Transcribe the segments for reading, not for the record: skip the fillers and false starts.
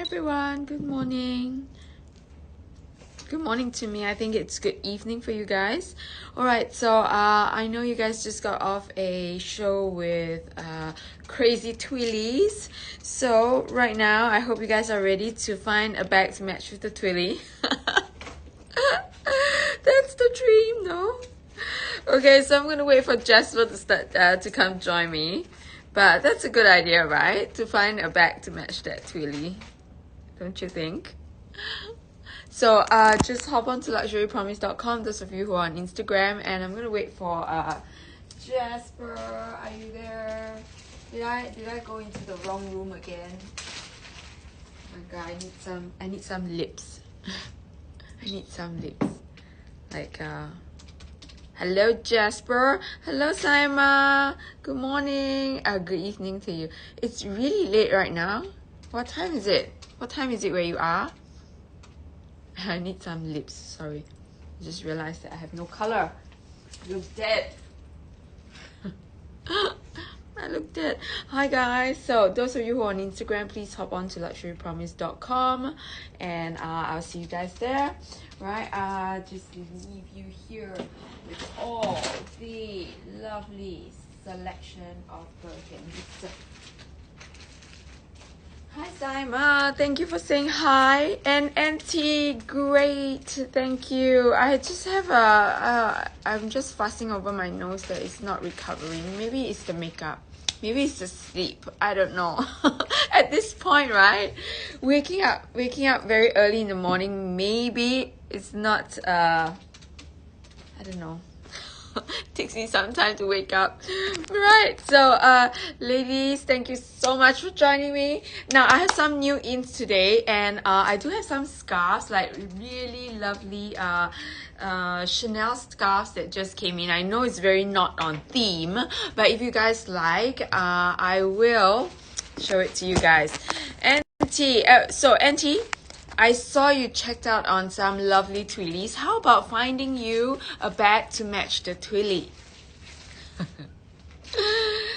everyone, good morning. Good morning to me. I think it's good evening for you guys. All right, so I know you guys just got off a show with crazy twillies. So right now, I hope you guys are ready to find a bag to match with the twilly. That's the dream, no? Okay, so I'm gonna wait for Jasper to start to come join me. But that's a good idea, right? To find a bag to match that twilly. Don't you think? So just hop on to luxurypromise.com, those of you who are on Instagram, and I'm gonna wait for Jasper. Are you there? Did I go into the wrong room again? Oh my god, I need some lips. I need some lips. Like hello Jasper. Hello Saima. Good morning. Good evening to you. It's really late right now. What time is it? What time is it where you are? I need some lips, sorry. I just realized that I have no color. I look dead. I look dead. Hi guys. So those of you who are on Instagram, please hop on to luxurypromise.com and I'll see you guys there. Right? Just leave you here with all the lovely selection of Birkins. Hi Saima, thank you for saying hi. And Auntie, great, thank you. I just have I'm just fussing over my nose that is not recovering. Maybe it's the makeup, maybe it's the sleep, I don't know. At this point, right, waking up very early in the morning, maybe it's not I don't know. Takes me some time to wake up. Right, so ladies, thank you so much for joining me. Now I have some new ins today, and I do have some scarves, like really lovely Chanel scarves that just came in. I know it's very not on theme, but if you guys like, I will show it to you guys. Auntie, Auntie, I saw you checked out on some lovely twillies. How about finding you a bag to match the twilly?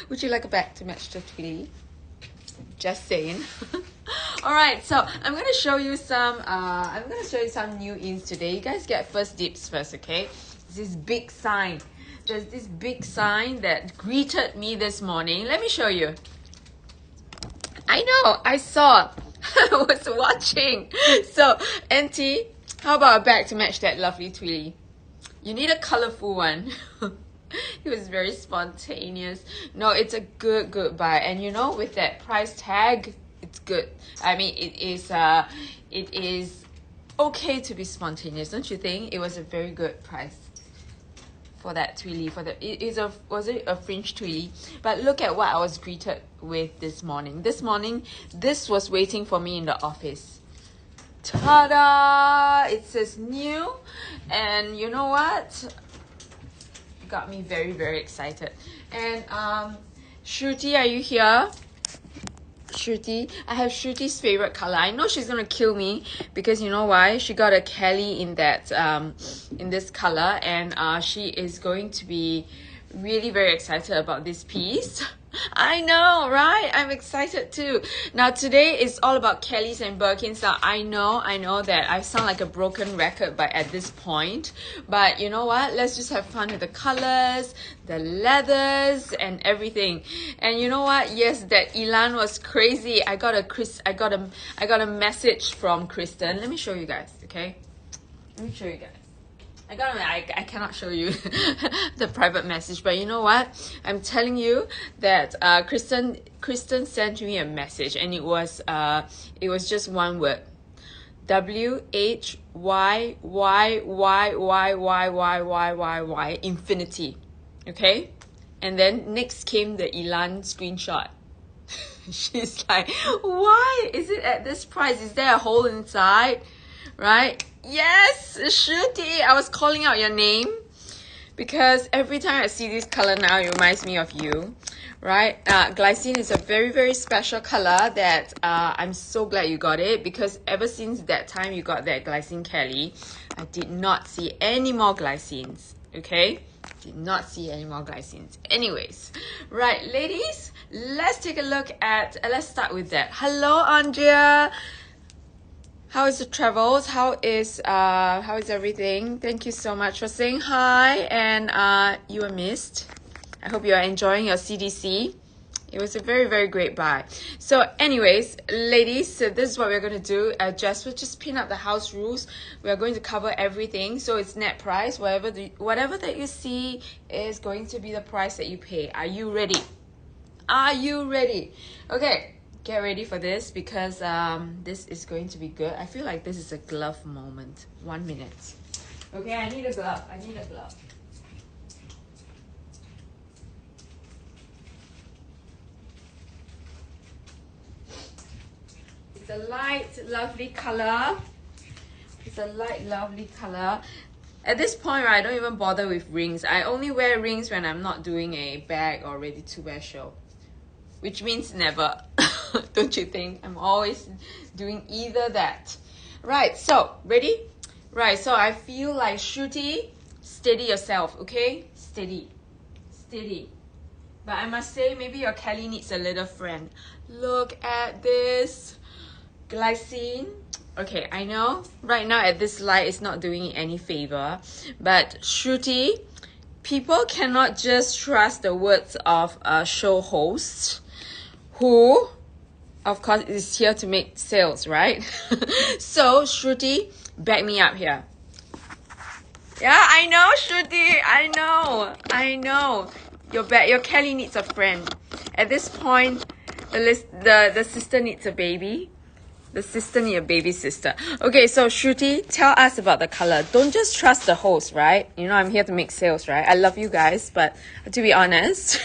Would you like a bag to match the twilly? Just saying. All right, so I'm gonna show you some new ins today. You guys get first dips first, okay? This big sign. There's this big sign that greeted me this morning. Let me show you. I know, I saw. I was watching. So, Auntie, how about a bag to match that lovely twilly? You need a colorful one. It was very spontaneous. No, it's a good buy. And you know, with that price tag, it's good. I mean, it is okay to be spontaneous, don't you think? It was a very good price for that twilly. Was it a fringe twilly? But look at what I was greeted with this morning. This morning, this was waiting for me in the office. Ta-da! It says new, and you know what? It got me very, very excited. And Shruti, are you here? Shruti, I have Shruti's favorite color. I know she's gonna kill me because you know why? She got a Kelly in that in this color, and she is going to be really very excited about this piece. I know, right? I'm excited too. Now today is all about Kellys and Birkins. Now I know that I sound like a broken record at this point, but you know what? Let's just have fun with the colors, the leathers, and everything. And you know what? Yes, that Elan was crazy. I got a message from Kristen. Let me show you guys. Okay, let me show you guys. I cannot show you the private message, but you know what? I'm telling you that Kristen sent me a message, and it was just one word: WHYYYYYYYYY infinity. Okay, and then next came the Elan screenshot. She's like, why is it at this price? Is there a hole inside? Right? Yes, Shruti, I was calling out your name because every time I see this color now, it reminds me of you, right? Glycine is a very, very special color that I'm so glad you got it, because ever since that time you got that Glycine Kelly, I did not see any more glycines, okay? Did not see any more glycines. Anyways, right, ladies, let's take a look at, let's start with that. Hello, Andrea. How is the travels? How is everything? Thank you so much for saying hi, and you were missed. I hope you are enjoying your CDC. It was a very, very great buy. So anyways, ladies, so this is what we're going to do. We'll just pin up the house rules. We are going to cover everything. So it's net price. Whatever that you see is going to be the price that you pay. Are you ready? Are you ready? Okay, get ready for this because this is going to be good. I feel like this is a glove moment. 1 minute. Okay, I need a glove. It's a light, lovely color. At this point, right, I don't even bother with rings. I only wear rings when I'm not doing a bag or ready-to-wear show. Which means never. Don't you think? I'm always doing either that. Right, so, ready? Right, so I feel like Shruti, steady yourself, okay? Steady. But I must say, maybe your Kelly needs a little friend. Look at this. Glycine. Okay, I know right now at this light it's not doing it any favor, but Shruti, people cannot just trust the words of a show host who, of course, is here to make sales, right? So, Shruti, back me up here. Yeah, I know, Shruti. I know. Your Kelly needs a friend. At this point, the sister needs a baby. The sister need a baby sister. Okay, so Shruti, tell us about the color. Don't just trust the host, right? You know, I'm here to make sales, right? I love you guys, but to be honest,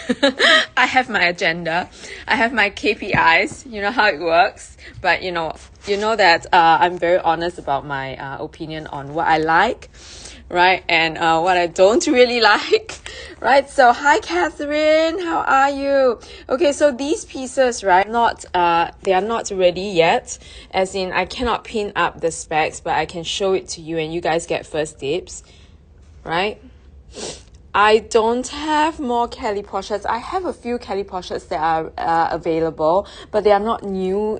I have my agenda. I have my KPIs. You know how it works. But you know that I'm very honest about my opinion on what I like, right? And what I don't really like, right? So hi Catherine, how are you? Okay, so these pieces, right, they are not ready yet, as in I cannot pin up the specs, but I can show it to you and you guys get first dibs, right? I don't have more Kelly Porchettes. I have a few Kelly Porchettes that are available, but they are not the new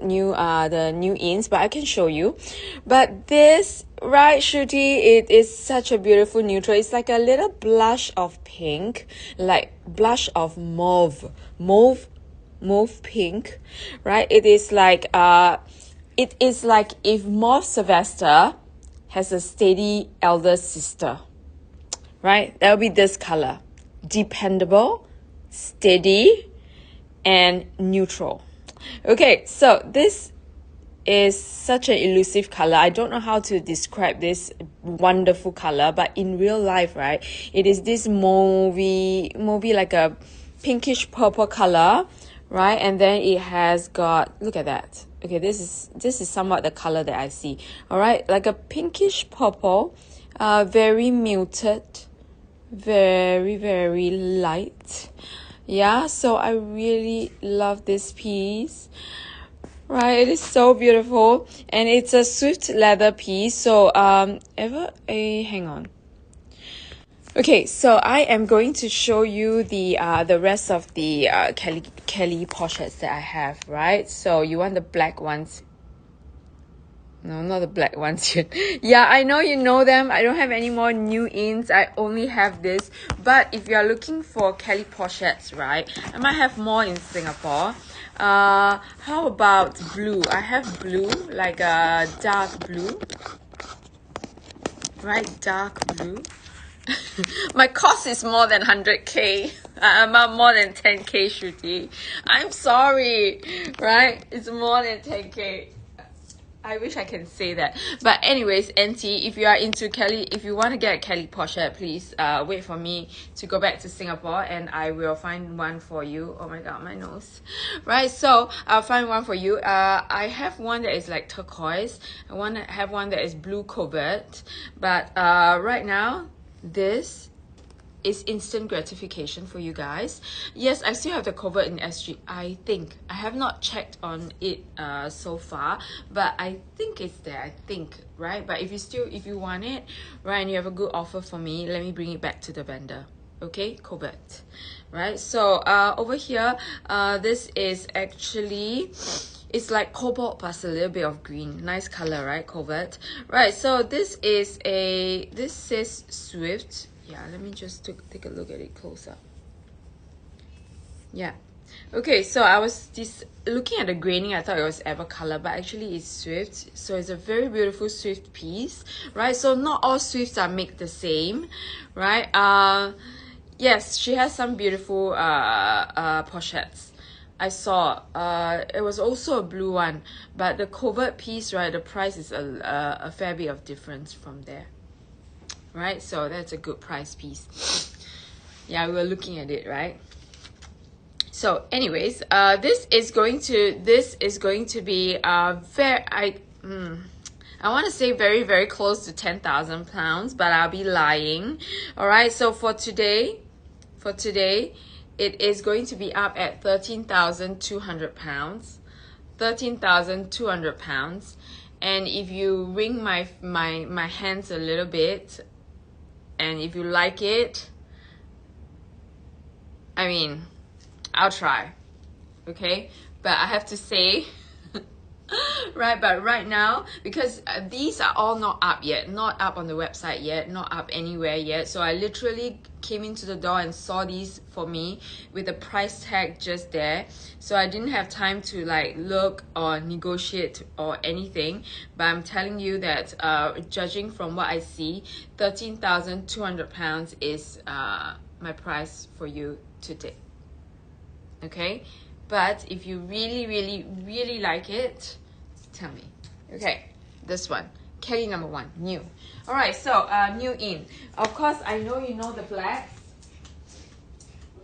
ins, but I can show you. But this, right, Shruti, it is such a beautiful neutral. It's like a little blush of pink, like blush of mauve pink, right? It is like if Mauve Sylvester has a steady elder sister. Right? That'll be this color. Dependable, steady, and neutral. Okay, so this is such an elusive color. I don't know how to describe this wonderful color, but in real life, right, it is this mauvey like a pinkish purple color, right? And then it has got, look at that. Okay, this is somewhat the color that I see. All right, like a pinkish purple, very muted, very, very light. Yeah, so I really love this piece. Right, it is so beautiful, and it's a swift leather piece. So hang on. Okay, so I am going to show you the rest of the Kelly Porchettes that I have, right? So you want the black ones? No, not the black ones yet. Yeah, I know you know them. I don't have any more new ins. I only have this. But if you are looking for Kelly Porchettes, right, I might have more in Singapore. How about blue? I have blue, like a dark blue. Right, dark blue. My cost is more than 100k. More than 10k, Shruti. I'm sorry, right? It's more than 10k. I wish I can say that. But anyways, NT, if you are into Kelly, if you want to get a Kelly Porchette, please wait for me to go back to Singapore and I will find one for you. Oh my god, my nose. Right, so I'll find one for you. I have one that is like turquoise. I want to have one that is blue covert. But right now, this is instant gratification for you guys. Yes, I still have the covert in SG. I think I have not checked on it so far, but I think it's there. I think, right? But if you want it, right, and you have a good offer for me, let me bring it back to the vendor. Okay, covert, right? So over here, this is actually It's like cobalt plus a little bit of green. Nice color, right? Covert. Right, so this is this says Swift. Yeah, let me just take a look at it closer. Yeah. Okay, so I was just looking at the graining. I thought it was ever color, but actually it's Swift. So it's a very beautiful Swift piece, right? So not all Swifts are made the same, right? Yes, she has some beautiful Porchettes. I saw it was also a blue one, but the covert piece, right, the price is a fair bit of difference from there, right? So that's a good price piece. Yeah, we were looking at it, right? So anyways, this is going to be I want to say very, very close to 10,000 pounds, but I'll be lying. All right, so for today, it is going to be up at 13,200 pounds. 13,200 pounds. And if you wring my hands a little bit, and if you like it, I mean, I'll try. Okay, but I have to say, right, but right now, because these are all not up yet, not up on the website yet, not up anywhere yet, so I literally came into the door and saw these for me with the price tag just there, so I didn't have time to like look or negotiate or anything. But I'm telling you that judging from what I see, 13,200 pounds is my price for you today. Okay, but if you really, really, really like it, tell me. Okay, this one, Kelly number 1, new. All right, so new in. Of course, I know you know the blacks.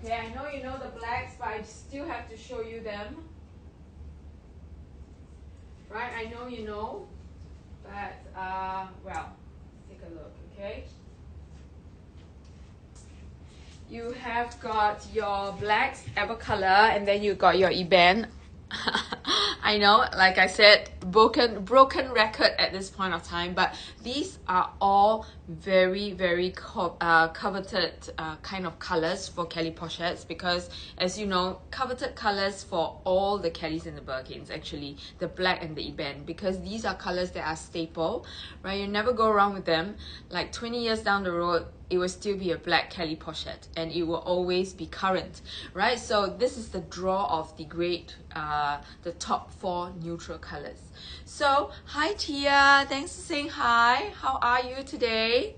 Okay, I know you know the blacks, but I still have to show you them. Right, I know you know, but well, take a look. Okay. You have got your blacks, ever color, and then you got your Eben. I know, like I said, broken record at this point of time, but these are all very, very coveted kind of colors for Kelly Porchettes, because as you know, coveted colors for all the Kellys and the Birkins, actually, the black and the Eben, because these are colors that are staple, right? You never go wrong with them. Like 20 years down the road, it will still be a black Kelly Porchette, and it will always be current, right? So this is the draw of the great, the top 4 neutral colors. So hi Tia, thanks for saying hi. How are you today?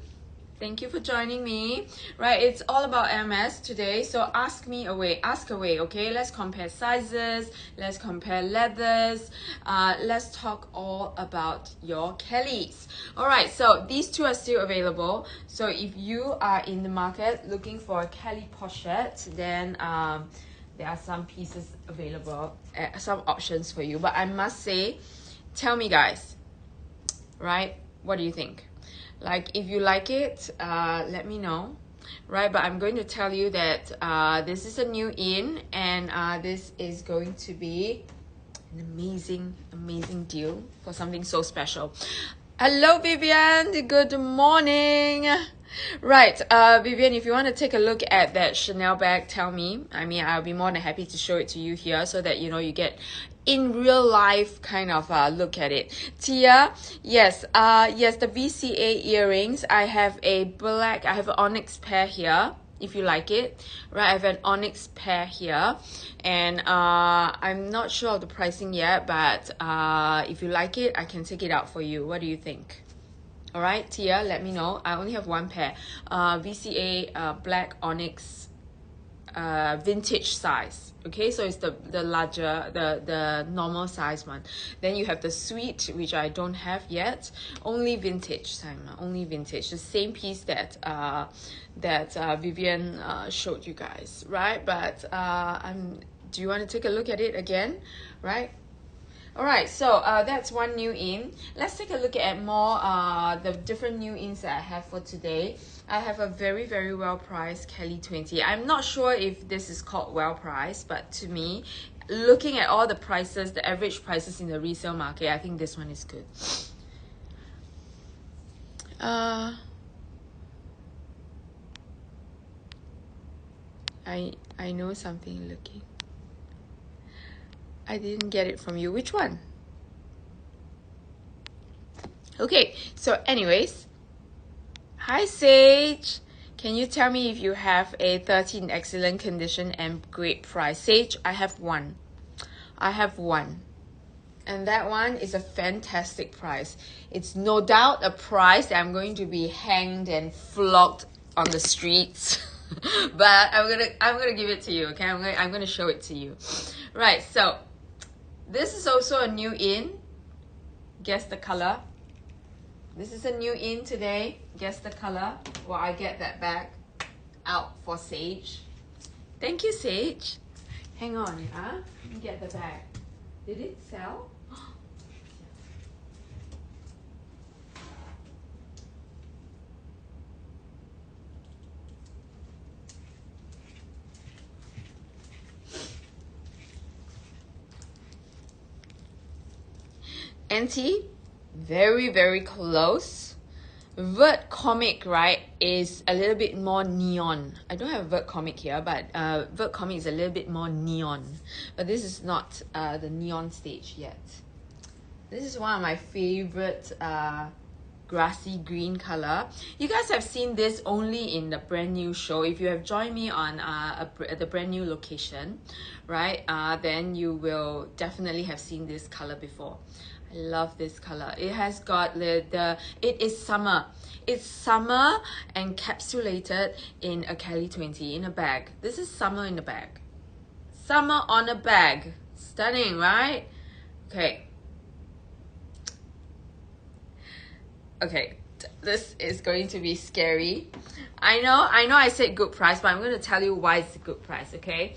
Thank you for joining me. Right, it's all about Hermès today, so ask away, okay? Let's compare sizes, let's compare leathers, let's talk all about your Kellys. All right, so these two are still available. So if you are in the market looking for a Kelly Porchette, then there are some pieces available, some options for you. But I must say, tell me guys, right, what do you think? Like, if you like it, let me know, right? But I'm going to tell you that this is a new in, and this is going to be an amazing deal for something so special. Hello Vivian, good morning. Right, Vivian, if you want to take a look at that Chanel bag, tell me. I mean, I'll be more than happy to show it to you here so that you know you get in real life kind of look at it. Tia, yes, yes, the VCA earrings. I have an onyx pair here, if you like it, right? I have an onyx pair here, and I'm not sure of the pricing yet, but if you like it, I can take it out for you. What do you think? All right, Tia, let me know. I only have one pair. VCA black onyx vintage size. Okay, so it's the larger, the normal size one. Then you have the suite, which I don't have yet. Only vintage, Simon. Only vintage. The same piece that Vivian showed you guys, right? But do you want to take a look at it again, right? All right, so that's one new in. Let's take a look at more the different new ins that I have for today. I have a very, very well priced Kelly 20. I'm not sure if this is called well priced, but to me, looking at all the prices, the average prices in the resale market, I think this one is good. I know something looking. I didn't get it from you. Which one? Okay, so anyways, hi Sage. Can you tell me if you have a 30 in excellent condition and great price? Sage, I have one. I have one. And that one is a fantastic price. It's no doubt a price that I'm going to be hanged and flogged on the streets. But I'm gonna give it to you, okay? I'm gonna show it to you. Right, so this is also a new in. Guess the color. This is a new in today. Guess the color. Well, I get that bag out for Sage. Thank you, Sage. Hang on, huh? Let me get the bag. Did it sell? Auntie, very, very close. Vert Comic, right, is a little bit more neon. I don't have Vert Comic here, but Vert Comic is a little bit more neon. But this is not the neon stage yet. This is one of my favorite grassy green color. You guys have seen this only in the brand new show. If you have joined me on the brand new location, right, then you will definitely have seen this color before. I love this color. It has got it is summer. It's summer and encapsulated in a Kelly 20 in a bag. This is summer in a bag. Summer on a bag. Stunning, right? Okay. Okay, this is going to be scary. I know I said good price, but I'm going to tell you why it's a good price, okay?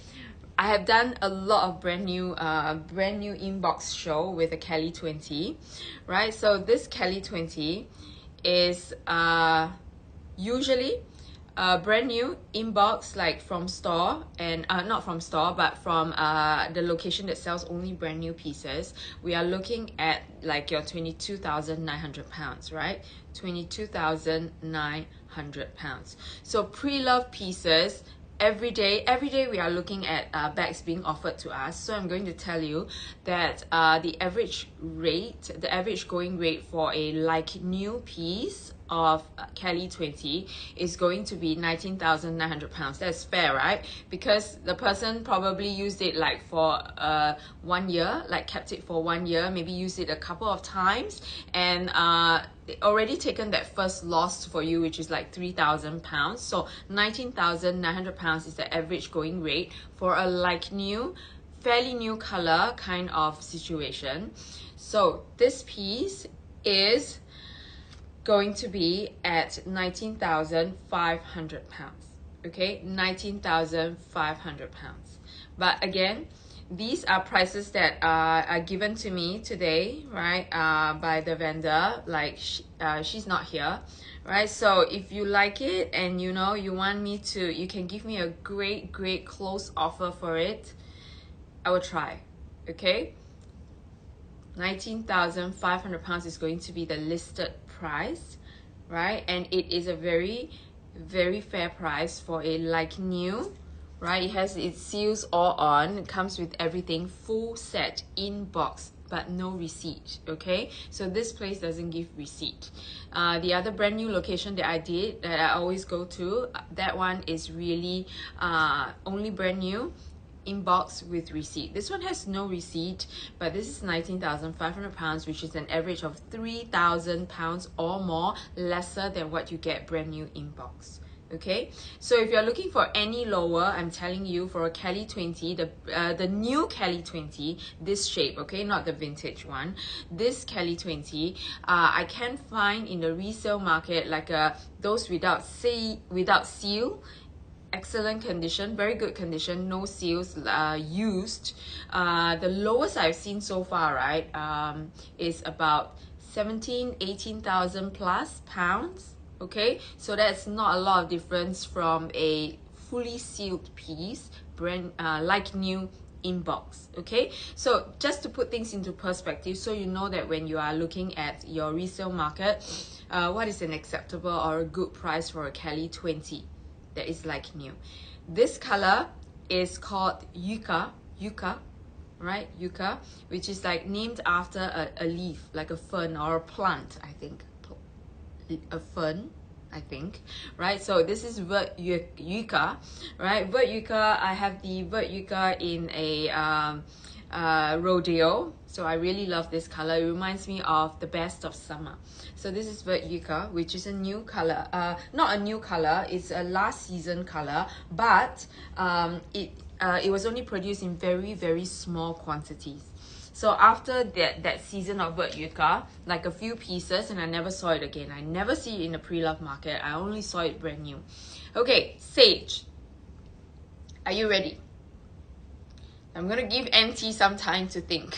I have done a lot of brand new inbox show with a Kelly 20, right? So this Kelly 20 is usually brand new inbox, like from store, and not from store, but from the location that sells only brand new pieces. We are looking at like your 22,900 pounds, right? 22,900 pounds. So pre-loved pieces. Every day we are looking at bags being offered to us. So I'm going to tell you that the average going rate for a like new piece of Kelly 20 is going to be 19,900 pounds. That's fair, right? Because the person probably used it like for 1 year, like kept it for 1 year, maybe used it a couple of times, and already taken that first loss for you, which is like 3,000 pounds. So 19,900 pounds is the average going rate for a like new, fairly new color kind of situation. So this piece is going to be at 19,500 pounds. Okay, 19,500 pounds. But again, these are prices that are given to me today, right, by the vendor. Like she's not here, right? So if you like it and you know you want me to, you can give me a great close offer for it. I will try. Okay, 19,500 pounds is going to be the listed price, right? And it is a very fair price for a like new, right? It has its seals all on. It comes with everything, full set in box, but no receipt. Okay, so this place doesn't give receipt. The other brand new location that I always go to, that one is really only brand new, inbox with receipt. This one has no receipt, but this is 19,500 pounds, which is an average of 3,000 pounds or more lesser than what you get brand new inbox. Okay, so if you're looking for any lower, I'm telling you, for a Kelly 20, the new Kelly 20, this shape, okay, not the vintage one, this Kelly 20, I can find in the resale market like those without seal, excellent condition, very good condition, no seals used. The lowest I've seen so far, right, is about 18,000 plus pounds. Okay, so that's not a lot of difference from a fully sealed piece, brand like new inbox. Okay, so just to put things into perspective, so you know that when you are looking at your resale market, what is an acceptable or a good price for a Kelly 20 that is like new. This color is called yucca, right? Yucca, which is like named after a leaf, like a fern or a plant, I think. A fern, I think, right? So this is vert yucca, right? Vert yucca, I have the vert yucca in a rodeo, so I really love this color. It reminds me of the best of summer. So this is vert yucca, which is a new color, not a new color, it's a last season color, but it was only produced in very small quantities. So after that season of vert yucca, like a few pieces, and I never saw it again. I never see it in the pre-loved market. I only saw it brand new. Okay, sage. Are you ready? I'm gonna give NT some time to think.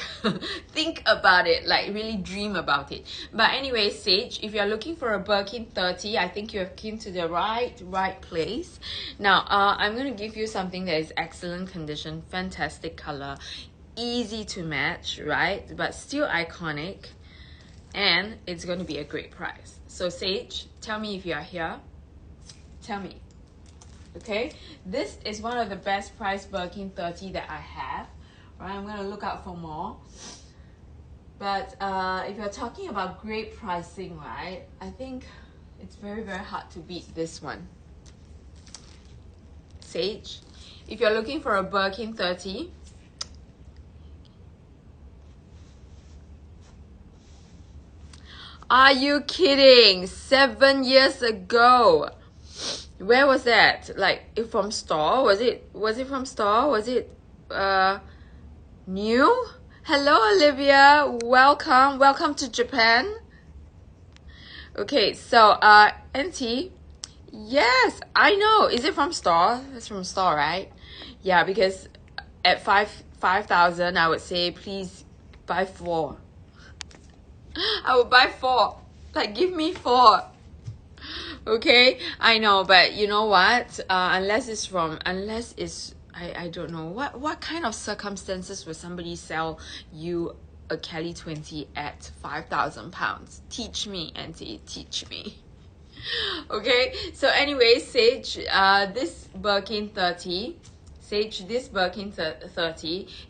Think about it, like really dream about it. But anyway, sage, if you're looking for a Birkin 30, I think you have came to the right place. Now, I'm gonna give you something that is excellent condition, fantastic color, easy to match, right? But still iconic, and it's going to be a great price. So sage, tell me if you are here. Tell me. Okay, this is one of the best price Birkin 30 that I have, right? I'm going to look out for more. But if you're talking about great pricing, right, I think it's very hard to beat this one. Sage, if you're looking for a Birkin 30, are you kidding? 7 years ago. Where was that? Like from store? Was it from store? Was it new? Hello Olivia, welcome to Japan. Okay, so NT, yes, I know. Is it from store? It's from store, right? Yeah, because at 5,000 I would say please buy 4. I would buy 4. Like, give me 4. Okay, I know, but you know what? Unless it's I don't know what kind of circumstances would somebody sell you a Kelly 20 at 5,000 pounds? Teach me, Auntie, teach me. Okay, so anyway, Sage, this Birkin 30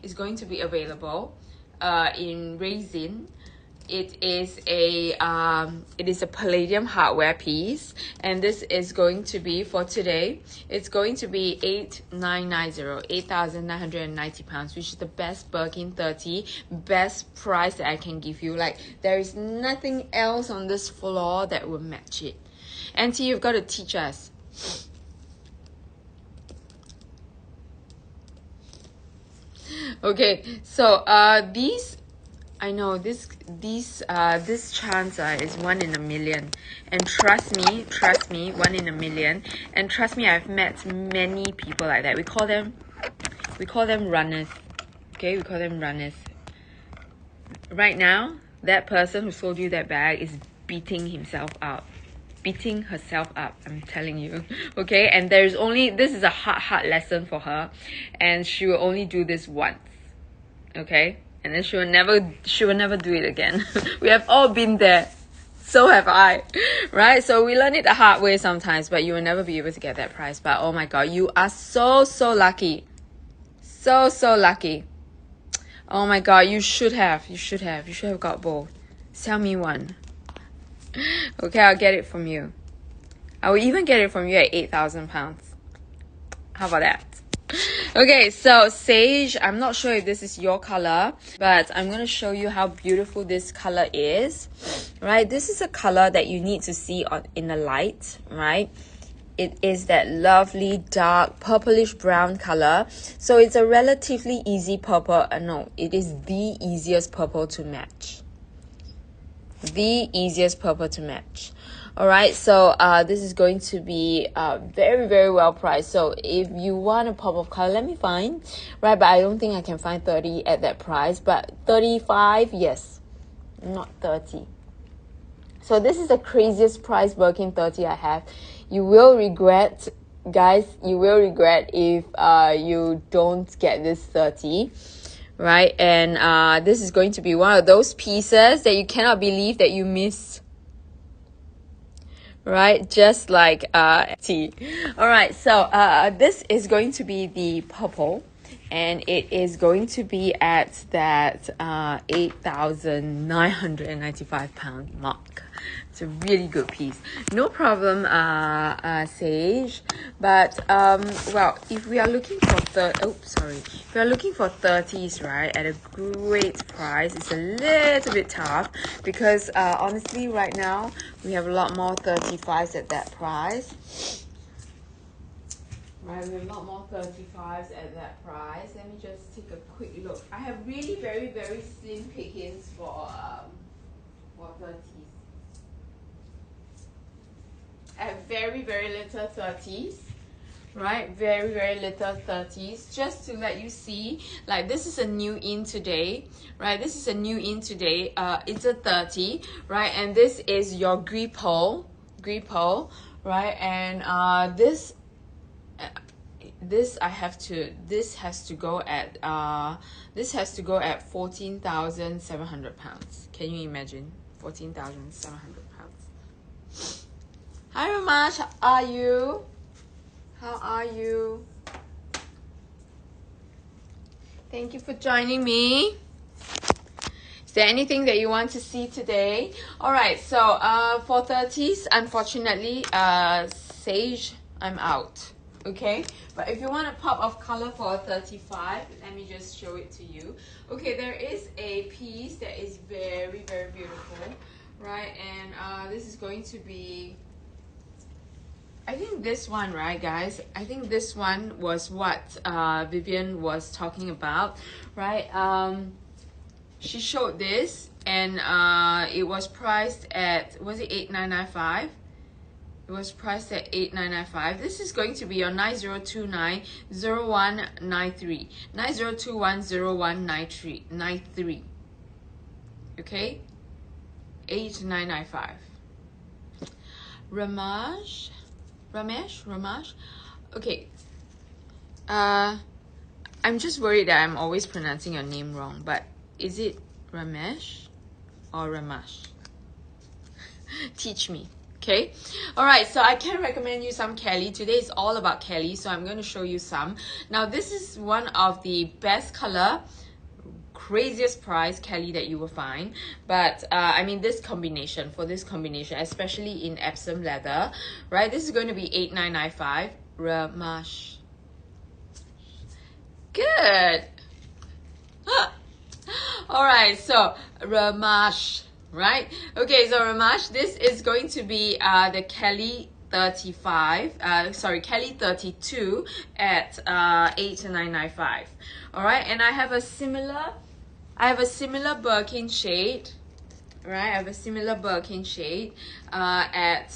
is going to be available in resin. It is a palladium hardware piece, and this is going to be for today. It's going to be 8,990 pounds, which is the best Birkin 30, best price that I can give you. Like, there is nothing else on this floor that will match it. Auntie, you've got to teach us. Okay, so these, I know this chance is 1 in a million, and trust me, 1 in a million, and trust me, I've met many people like that. We call them runners. Okay, we call them runners. Right now, that person who sold you that bag is beating herself up, I'm telling you. Okay, and this is a hard lesson for her, and she will only do this once. Okay, and then she will never do it again. We have all been there, so have I, right? So we learn it the hard way sometimes, but you will never be able to get that price. But oh my god, you are so lucky, so lucky. Oh my god, you should have got both. Sell me one. Okay, I'll get it from you. I will even get it from you at 8,000 pounds. How about that? Okay, so Sage, I'm not sure if this is your color, but I'm going to show you how beautiful this color is, right? This is a color that you need to see in the light, right? It is that lovely dark purplish brown color. So it's a relatively easy purple. No, it is the easiest purple to match. The easiest purple to match. All right, so this is going to be very well priced. So if you want a pop of color, let me find, right? But I don't think I can find 30 at that price, but 35, yes, not 30. So this is the craziest price Birkin 30 I have. You will regret, guys, you will regret if you don't get this 30. Right, and this is going to be one of those pieces that you cannot believe that you miss. Right, just like tea. All right, so this is going to be the purple, and it is going to be at that 8,995 pound mark. It's a really good piece. No problem, Sage. But well, if we are looking for if we are looking for 30s, right, at a great price, it's a little bit tough because honestly, right now we have a lot more 35s at that price. Right, we have a lot more 35s at that price. Let me just take a quick look. I have really very slim pickings for 30s. I have very little 30s, right? Very little 30s. Just to let you see, like this is a new in today, right? This is a new in today. It's a 30, right? And this is your grippo, right? And this has to go at 14,700 pounds. Can you imagine? 14,700 pounds. Hi Ramash, how are you? How are you? Thank you for joining me. Is there anything that you want to see today? Alright, so for 30s, unfortunately, Sage, I'm out. Okay, but if you want a pop of color for a 35, let me just show it to you. Okay, there is a piece that is very beautiful, right? And this is going to be, I think this one, right guys? I think this one was what Vivian was talking about, right? She showed this and it was priced at, was it 8,995? It was priced at 8,995. This is going to be your 90290193. 90210193. Okay? 8,995. Ramesh. Okay. I'm just worried that I'm always pronouncing your name wrong, but is it Ramesh or Ramash? Teach me. Okay, all right, so I can recommend you some Kelly. Today is all about Kelly, so I'm going to show you some. Now this is one of the best color, craziest price Kelly that you will find, but I mean this combination, especially in Epsom leather, right? This is going to be 8,995. Ramash. Good. All right, so Ramash. Right? Okay, so Ramash, this is going to be the Kelly 35, Kelly 32 at 8,995. All right, and I have a similar Birkin shade. Right, I have a similar Birkin shade at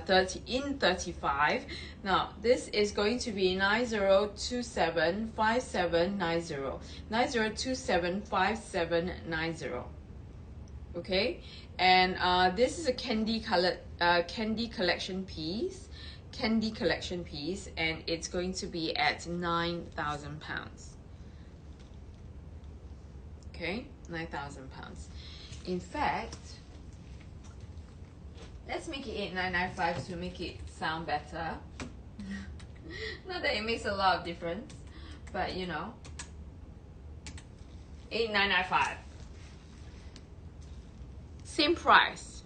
35. Now this is going to be 90275790. 90275790. Okay, and this is a candy collection piece, and it's going to be at 9,000 pounds. Okay, 9,000 pounds. In fact, let's make it 8,995 to make it sound better. Not that it makes a lot of difference, but you know, 8,995. Same price.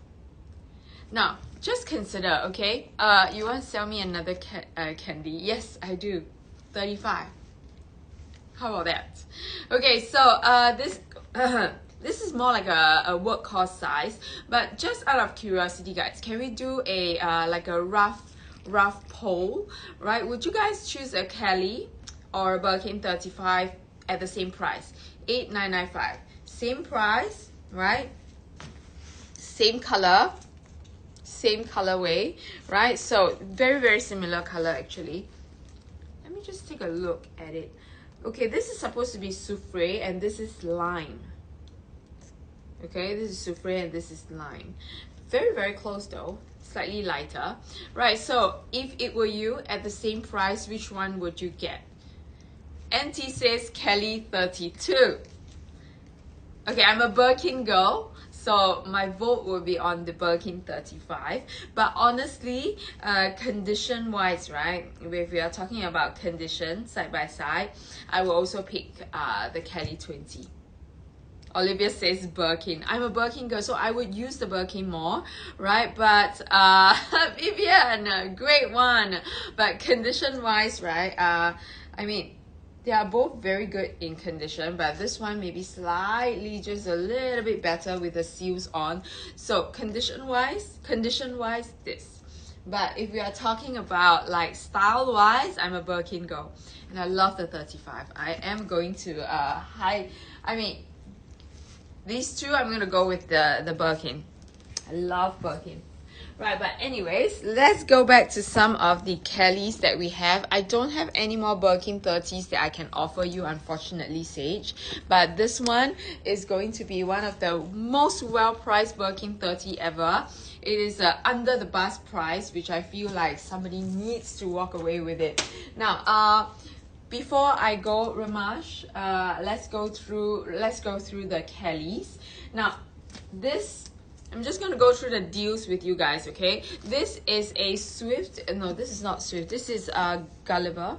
Now, just consider, okay? You want to sell me another candy? Yes, I do. 35. How about that? Okay, so this is more like a workhorse size, but just out of curiosity, guys, can we do a like a rough poll, right? Would you guys choose a Kelly or a Birkin 35 at the same price? 8,995. Same price, right? Same color, same colorway, right? So very similar color actually. Let me just take a look at it. Okay, this is supposed to be souffle and this is lime. Okay, this is souffle and this is lime. Very close though, slightly lighter. Right, so if it were you at the same price, which one would you get? NT says Kelly 32. Okay, I'm a Birkin girl, So my vote will be on the Birkin 35. But honestly, condition wise, right, if we are talking about condition side by side, I will also pick the Kelly 20. Olivia says Birkin. I'm a Birkin girl, so I would use the Birkin more, right? But Vivian, great one. But condition wise, right, I mean, they are both very good in condition, but this one maybe slightly just a little bit better with the seals on. So condition wise, this. But if we are talking about like style wise, I'm a Birkin girl, and I love the 35. I am going to these two, I'm gonna go with the Birkin. I love Birkin. Right, but anyways, let's go back to some of the Kellys that we have. I don't have any more Birkin 30s that I can offer you, unfortunately, Sage. But this one is going to be one of the most well-priced Birkin 30 ever. It is under the bust price, which I feel like somebody needs to walk away with it. Now, before I go, Ramash, let's go through the Kellys. Now, I'm just going to go through the deals with you guys, okay? This is a Swift. No, this is not Swift. This is Gulliver.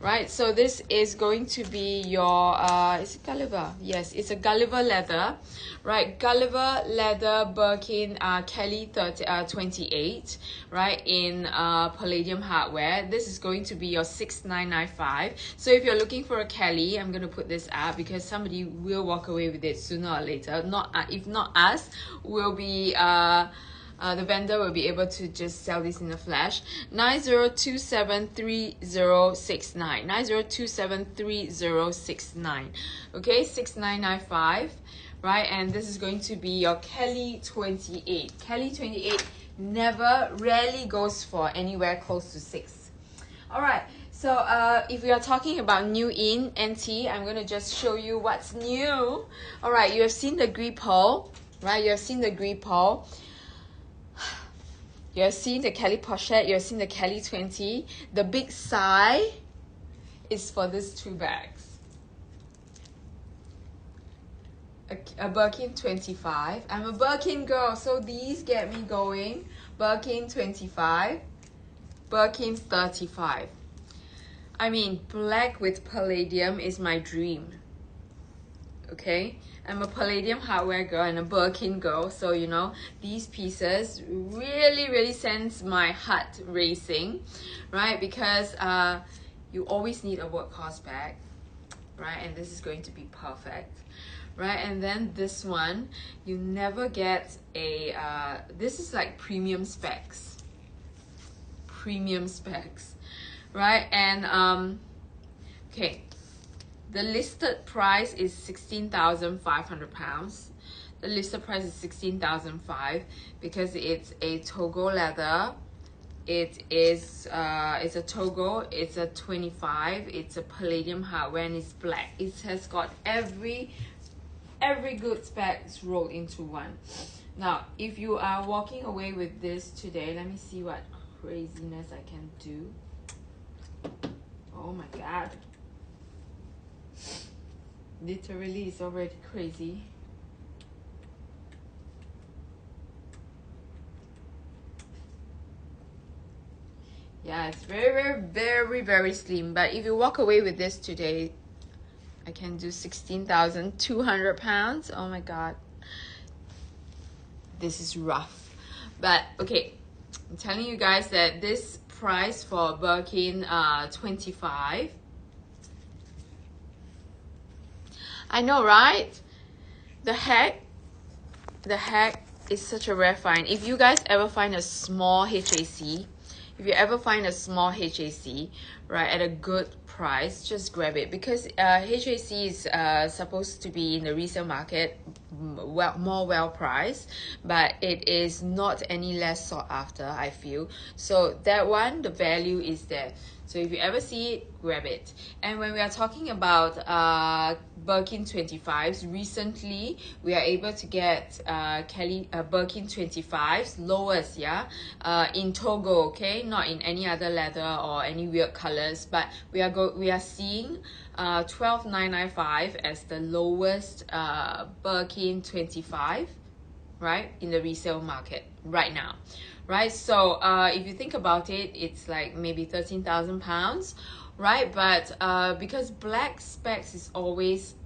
Right, so this is going to be your, is it Gulliver? Yes, it's a Gulliver leather. Right, Gulliver leather Birkin Kelly 28, right, in palladium hardware. This is going to be your 6995. So if you're looking for a Kelly, I'm going to put this up because somebody will walk away with it sooner or later. If not us, we'll be... the vendor will be able to just sell this in the flash. 90273069. 90273069. Okay, 6995. Right, and this is going to be your Kelly 28. Kelly 28 rarely goes for anywhere close to 6. Alright, so if we are talking about new in NT, I'm going to just show you what's new. Alright, you have seen the grip pole, right? You have seen the grip pole. You have seen the Kelly Porchette, you have seen the Kelly 20. The big sigh is for these two bags. A Birkin 25. I'm a Birkin girl, so these get me going. Birkin 25, Birkin 35. I mean, black with palladium is my dream. Okay? I'm a palladium hardware girl and a Birkin girl, so you know these pieces really sends my heart racing, right? Because you always need a workhorse bag, right? And this is going to be perfect, right? And then this one, you never get a this is like premium specs, right? And okay, the listed price is £16,500. The listed price is £16,500 because it's a Togo leather. It is it's a Togo. It's a 25. It's a palladium hardware and it's black. It has got every good specs rolled into one. Now, if you are walking away with this today, let me see what craziness I can do. Oh my God. Literally, it's already crazy. Yeah, it's very slim. But if you walk away with this today, I can do £16,200. Oh my God. This is rough. But okay, I'm telling you guys that this price for Birkin 25. I know, right? The heck is such a rare find. If you guys ever find a small HAC, right, at a good price, just grab it, because HAC is supposed to be in the resale market more well priced, but it is not any less sought after, I feel. So that one, the value is there. So if you ever see it, grab it. And when we are talking about Birkin 25s, recently we are able to get Birkin 25s, lowest, yeah, in Togo, okay, not in any other leather or any weird colors, but we are seeing 12,995 as the lowest Birkin 25, right, in the resale market right now. Right, so if you think about it, it's like maybe 13,000 pounds, right? But because black specs are always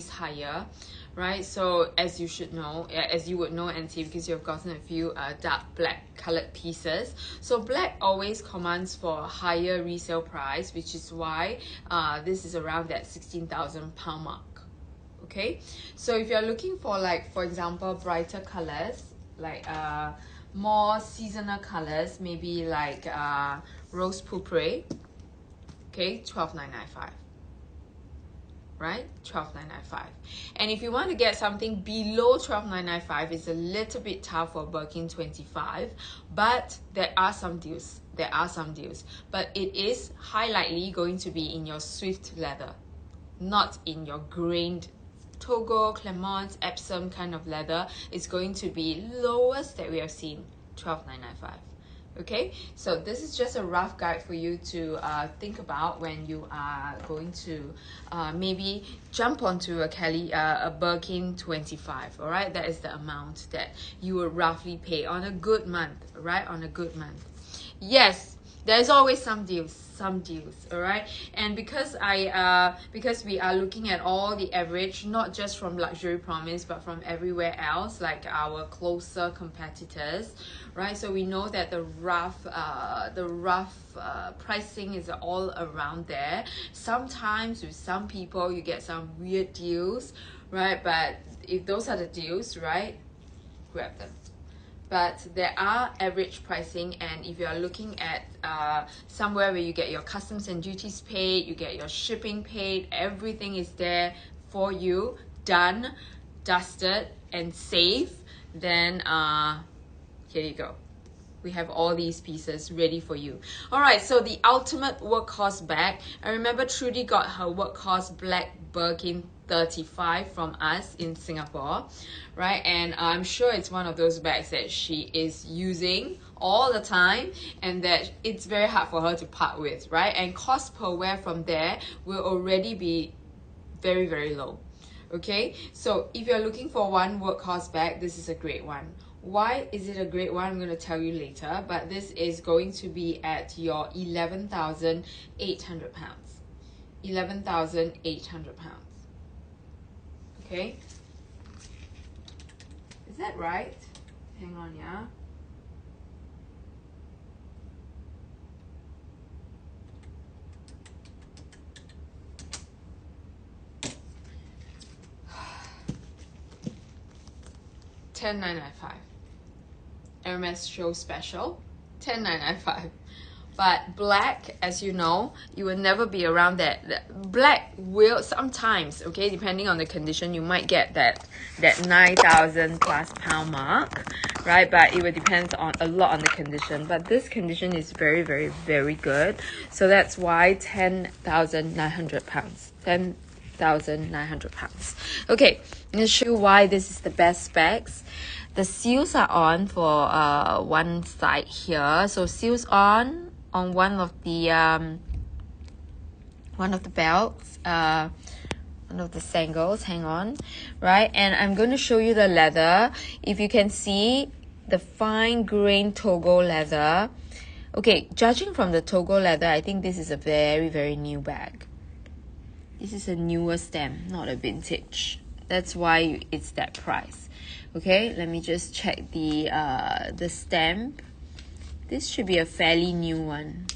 higher, right? So as you should know, as you would know, NT, because you've gotten a few dark black colored pieces, so black always commands for a higher resale price, which is why this is around that 16,000 pound mark. Okay, so if you're looking for, like, for example, brighter colors, like more seasonal colors, maybe like rose pourpre, okay, 12,995, right? 12,995. And if you want to get something below 12,995, it's a little bit tough for Birkin 25, but there are some deals. But it is highly going to be in your Swift leather, not in your grained Togo, Clemons, Epsom kind of leather. Is going to be lowest that we have seen, 12,995. Okay, so this is just a rough guide for you to think about when you are going to maybe jump onto a Birkin 25. All right, that is the amount that you will roughly pay on a good month, right? On a good month. Yes, there's always some deals, all right? And because we are looking at all the average, not just from Luxury Promise, but from everywhere else, like our closer competitors, right? So we know that the rough pricing is all around there. Sometimes with some people you get some weird deals, right? But if those are the deals, right, grab them. But there are average pricing, and if you are looking at somewhere where you get your customs and duties paid, you get your shipping paid, everything is there for you, done, dusted, and safe, then here you go. We have all these pieces ready for you. All right, so the ultimate workhorse bag. I remember Trudy got her workhorse black Birkin 35 from us in Singapore, right? And I'm sure it's one of those bags that she is using all the time and that it's very hard for her to part with, right? And cost per wear from there will already be very, very low. Okay, so if you're looking for one workhorse bag, this is a great one. Why is it a great one? I'm going to tell you later, but this is going to be at your 11,800 pounds. 11,800 pounds. Okay, is that right? Hang on, yeah. $10,995. Hermès Show Special, $10,995. But black, as you know, you will never be around that. Black will sometimes, okay, depending on the condition, you might get that 9,000 plus pound mark, right? But it will depend on a lot on the condition. But this condition is very, very, very good. So that's why 10,900 pounds. 10,900 pounds. Okay, I'm going to show you why this is the best specs. The seals are on for one side here. So seals on one of the belts, one of the sangles, hang on, right? And I'm going to show you the leather. If you can see the fine grain Togo leather. Okay, judging from the Togo leather, I think this is a very, very new bag. This is a newer stem, not a vintage. That's why it's that price. Okay, let me just check the stamp. This should be a fairly new one.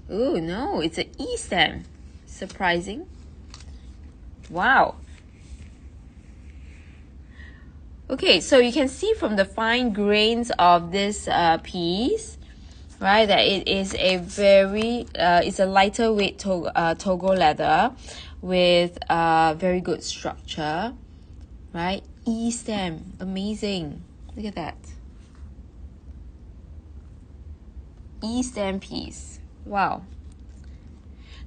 Oh no, it's an E stamp. Surprising. Wow. Okay, so you can see from the fine grains of this piece, right, that it is a very it's a lighter weight Togo leather with very good structure, right? E stem, amazing. Look at that. E-stem piece. Wow.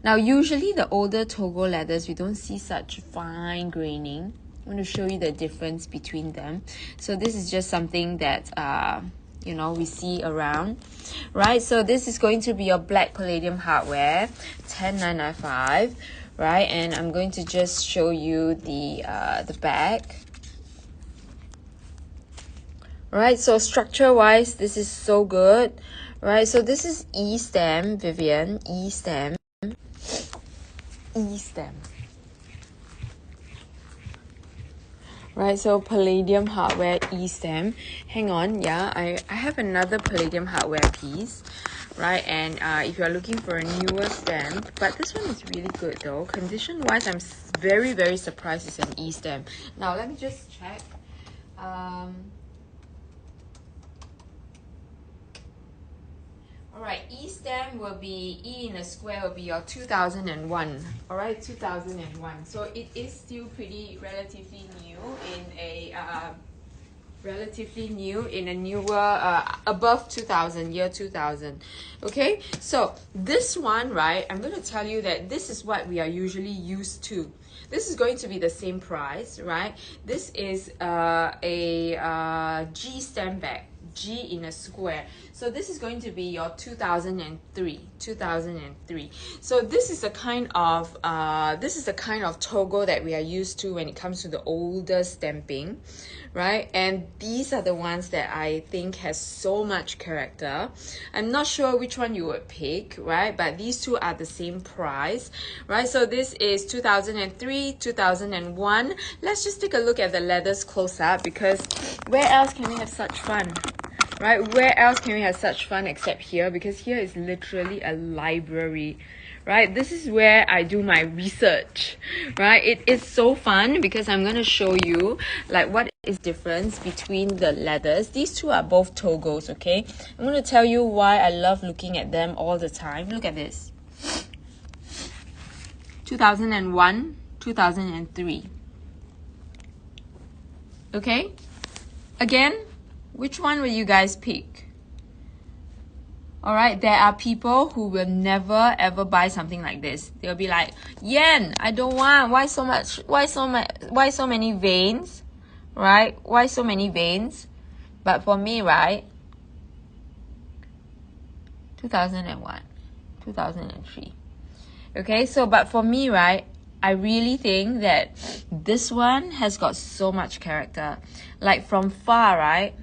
Now, usually the older Togo leathers, we don't see such fine graining. I'm going to show you the difference between them. So this is just something that, you know, we see around, right? So this is going to be your black palladium hardware, 10,995, right? And I'm going to just show you the back. Right, so structure-wise, this is so good, right? So this is E-stem, Vivian, E-stem. E-stem. Right, so palladium hardware E-stem. Hang on, yeah, I have another palladium hardware piece, right? And if you're looking for a newer stem, but this one is really good though. Condition-wise, I'm very, very surprised it's an E-stem. Now, let me just check. Alright, E-stem will be, E in a square will be your 2001. Alright, 2001. So it is still pretty relatively new in a newer, above 2000, year 2000. Okay, so this one, right, I'm going to tell you that this is what we are usually used to. This is going to be the same price, right? This is a G stem bag. G in a square. So this is going to be your 2003. So this is the kind of Togo that we are used to when it comes to the older stamping, right? And these are the ones that I think has so much character. I'm not sure which one you would pick, right? But these two are the same price, right? So this is 2003, 2001. Let's just take a look at the leathers close up, because where else can we have such fun? Right, where else can we have such fun except here? Because here is literally a library, right? This is where I do my research, right? It is so fun because I'm going to show you like what is the difference between the leathers. These two are both Togos, okay? I'm going to tell you why I love looking at them all the time. Look at this. 2001, 2003. Okay? Again, which one will you guys pick? Alright, there are people who will never ever buy something like this. They'll be like, Yen, I don't want. Why so much? Why so many veins? Right? Why so many veins? But for me, right? 2001, 2003. Okay, so but for me, right? I really think that this one has got so much character. Like from far, right?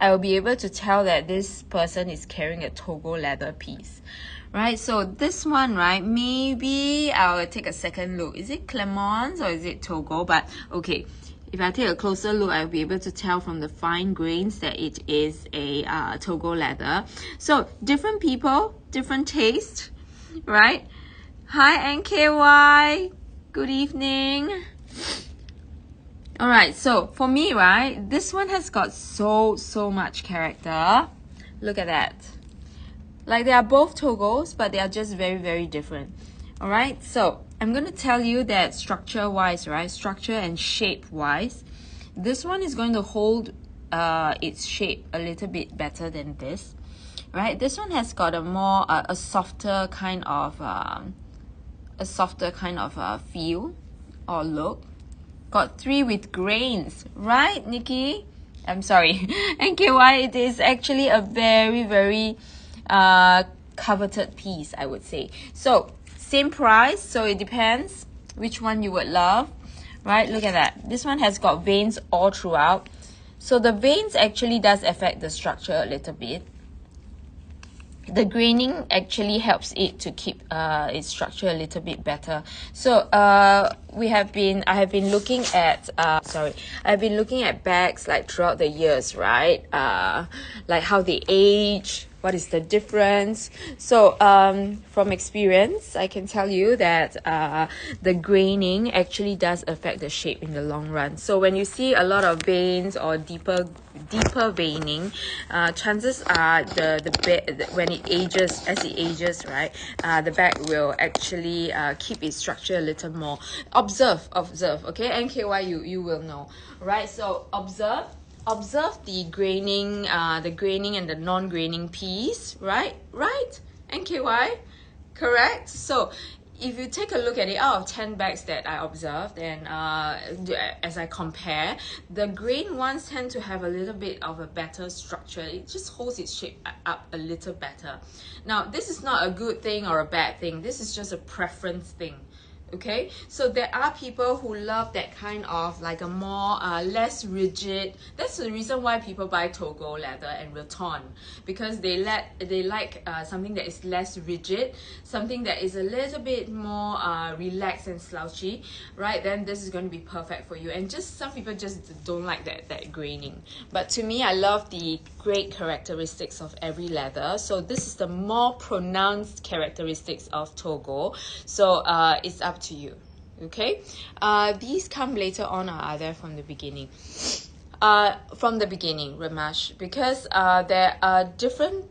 I will be able to tell that this person is carrying a Togo leather piece, right? So this one, right, maybe I'll take a second look. Is it Clemons or is it Togo? But okay, if I take a closer look, I'll be able to tell from the fine grains that it is a Togo leather. So different people, different taste, right? Hi NKY, good evening. Alright, so for me, right, this one has got so much character. Look at that. Like they are both Togos, but they are just very different. Alright, so I'm going to tell you that structure-wise, right, structure and shape-wise, this one is going to hold its shape a little bit better than this. Right, this one has got a more, a softer kind of feel or look. Got 3 with grains, right, Nikki? I'm sorry, NKY, it is actually a very coveted piece, I would say. So, same price, so it depends which one you would love, right? Look at that. This one has got veins all throughout. So, the veins actually does affect the structure a little bit. The graining actually helps it to keep its structure a little bit better. So I have been looking at bags like throughout the years, right? Like how they age, what is the difference. So from experience, I can tell you that the graining actually does affect the shape in the long run. So when you see a lot of veins or deeper veining, chances are when it ages, as it ages, right, the bag will actually keep its structure a little more. Observe, okay, NKY, you will know, right? So observe, observe the graining and the non-graining piece, right? NKY, correct? So if you take a look at it, out of 10 bags that I observed, and as I compare, the grain ones tend to have a little bit of a better structure. It just holds its shape up a little better. Now, this is not a good thing or a bad thing. This is just a preference thing. Okay, so there are people who love that kind of like a more less rigid. That's the reason why people buy Togo leather and rattan, because they like something that is less rigid, something that is a little bit more relaxed and slouchy, right? Then this is going to be perfect for you. And just some people just don't like that graining. But to me, I love the great characteristics of every leather. So this is the more pronounced characteristics of Togo. So it's up to you. Okay, these come later on, or are there from the beginning? From the beginning, Ramash, because there are different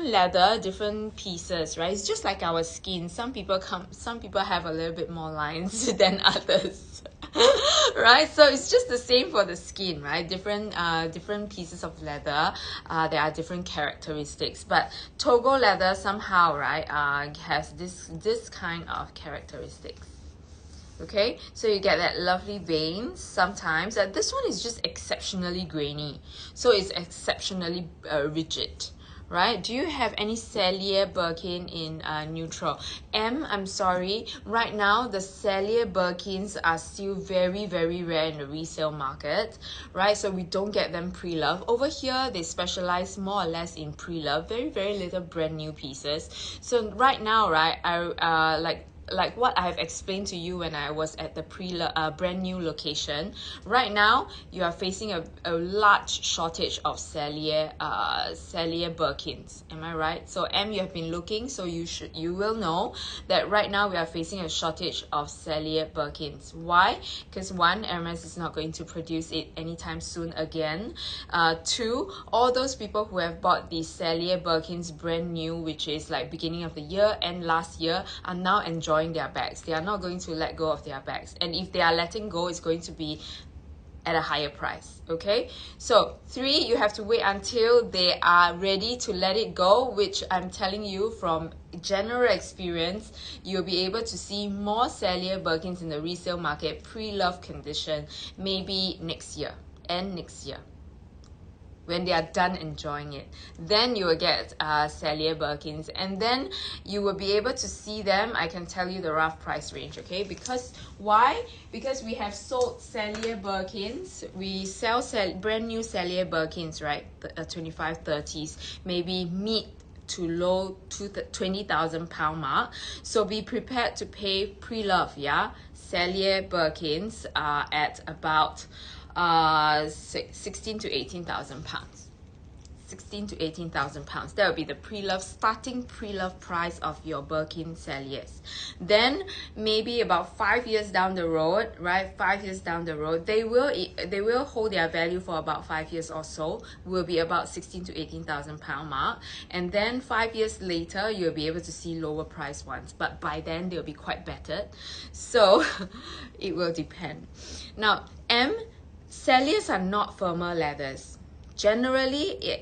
leather, different pieces, right? It's just like our skin. Some people have a little bit more lines than others. Right, so it's just the same for the skin, right? Different pieces of leather, there are different characteristics, but Togo leather somehow, right, has this kind of characteristics. Okay, so you get that lovely veins sometimes. This one is just exceptionally grainy, so it's exceptionally rigid. Right? Do you have any Sallier Birkin in neutral? I'm sorry. Right now, the Sallier Birkins are still very, very rare in the resale market. Right? So we don't get them pre-love. Over here, they specialize more or less in pre-love. Very, very little brand new pieces. So right now, right, I like what I have explained to you when I was at the brand new location. Right now, you are facing a large shortage of Sallier Birkins. Am I right? So you have been looking, so you will know that right now we are facing a shortage of Sallier Birkins. Why? Because one, Hermès is not going to produce it anytime soon again. Two, all those people who have bought the Sallier Birkins brand new, which is like beginning of the year and last year, are now enjoying their bags. They are not going to let go of their bags, and if they are letting go, it's going to be at a higher price. Okay, so 3, you have to wait until they are ready to let it go, which I'm telling you from general experience, you'll be able to see more Sallier Birkins in the resale market pre-love condition maybe next year, when they are done enjoying it. Then you will get Sallier Birkins, and then you will be able to see them. I can tell you the rough price range, okay? Because why? Because we have sold Sallier Birkins. We sell brand new Sallier Birkins, right? 25, 30s, maybe mid to low to the 20,000 pound mark. So be prepared to pay pre-love, yeah? Sallier Birkins at about 16 to 18,000 pounds. 16 to 18,000 pounds. That will be the starting pre-love price of your Birkin Salliers. Then maybe about 5 years down the road, right? 5 years down the road, they will hold their value for about 5 years or so. Will be about 16 to 18,000 pound mark. And then 5 years later, you'll be able to see lower price ones. But by then, they'll be quite battered. So it will depend. Now, Salliers are not firmer leathers. Generally,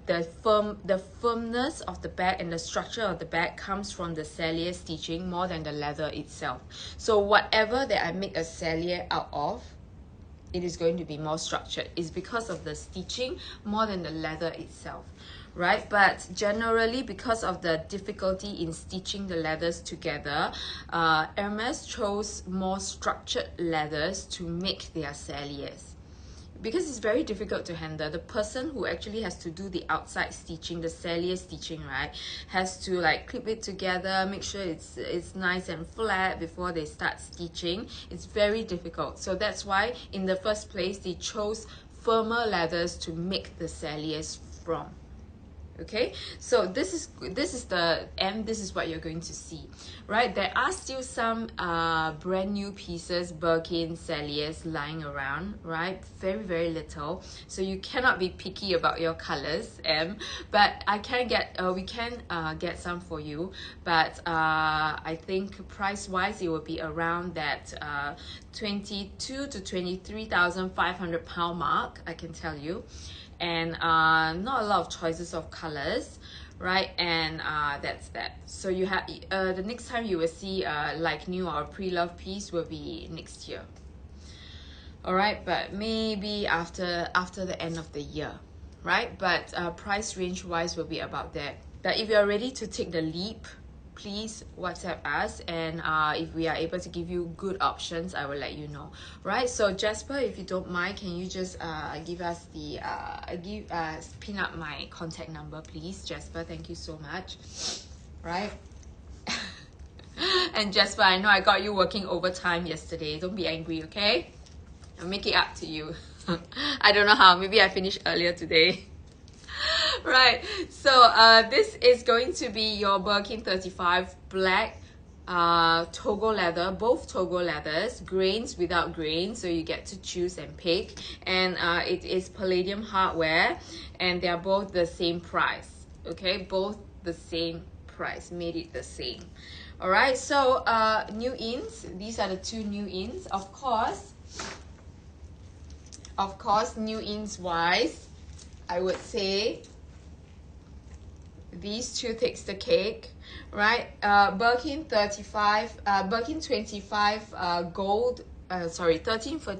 the firmness of the bag and the structure of the bag comes from the Sallier stitching more than the leather itself. So whatever that I make a Sallier out of, it is going to be more structured. It's because of the stitching more than the leather itself. Right, but generally because of the difficulty in stitching the leathers together, Hermès chose more structured leathers to make their Salliers. Because it's very difficult to handle. The person who actually has to do the outside stitching, the Sallier stitching, right, has to like clip it together, make sure it's nice and flat before they start stitching. It's very difficult. So that's why in the first place they chose firmer leathers to make the Salliers from. Okay, so this is the M. This is what you're going to see, right? There are still some brand new pieces, Birkin, Salliers lying around, right? Very little, so you cannot be picky about your colors, M. But I can get we can get some for you, but I think price wise it will be around that 22 to 23,500 pound mark, I can tell you. And not a lot of choices of colors, right? And that's that. So you have the next time you will see like new or pre-loved piece will be next year. All right, but maybe after the end of the year, right? But price range wise will be about that. But if you're ready to take the leap, please WhatsApp us, and if we are able to give you good options, I will let you know, right? So Jasper, if you don't mind, can you just give us the pin up my contact number, please, Jasper? Thank you so much. Right. And Jasper, I know I got you working overtime yesterday, don't be angry, okay? I'll make it up to you. I don't know how, maybe I finished earlier today. Right, so this is going to be your Birkin 35 black Togo leather, both Togo leathers, grains without grains, so you get to choose and pick. And it is palladium hardware, and they are both the same price. Okay, both the same price, made it the same. All right, so new ins, these are the two new ins. Of course, new ins wise, I would say these two takes the cake, right? Birkin 35, Birkin 25 gold, sorry, 13 for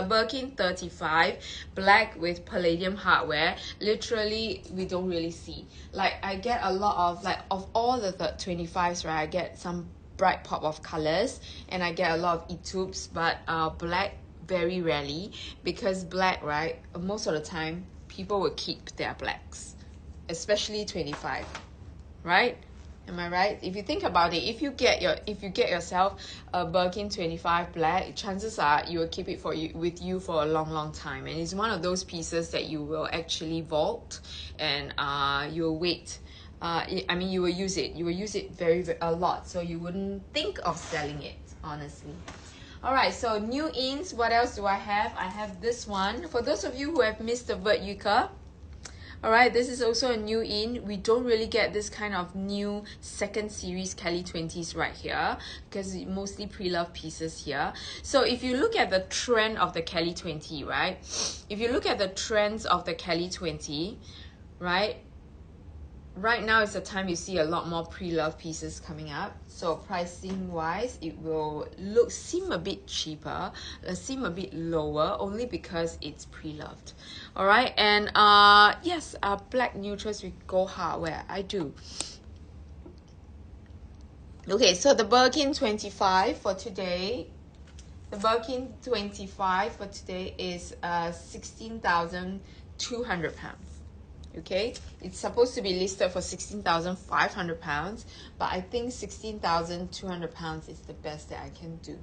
Birkin 35 black with palladium hardware. Literally, we don't really see. Like, I get a lot of, like, of all the 25s, right? I get some bright pop of colors, and I get a lot of etupes, but black very rarely, because black, right, most of the time people will keep their blacks, especially 25, right? Am I right? If you think about it, if you get yourself a Birkin 25 black, chances are you will keep it with you for a long time, and it's one of those pieces that you will actually vault, and you will wait. I mean, you will use it a lot, so you wouldn't think of selling it, honestly. All right, so new ins, what else do I have? I have this one. For those of you who have missed the Vert Yucca, all right, this is also a new in. We don't really get this kind of new second series Kelly 20s right here, because it's mostly pre-loved pieces here. So if you look at the trend of the Kelly 20, right? If you look at the trends of the Kelly 20, right? Right now is the time you see a lot more pre-loved pieces coming up. So pricing wise, it will seem a bit cheaper, seem a bit lower, only because it's pre-loved. All right, and yes, black neutrals with gold hardware. I do. Okay, so the Birkin 25 for today. The Birkin 25 for today is 16,200 pounds. Okay, it's supposed to be listed for 16,500 pounds, but I think 16,200 pounds is the best that I can do.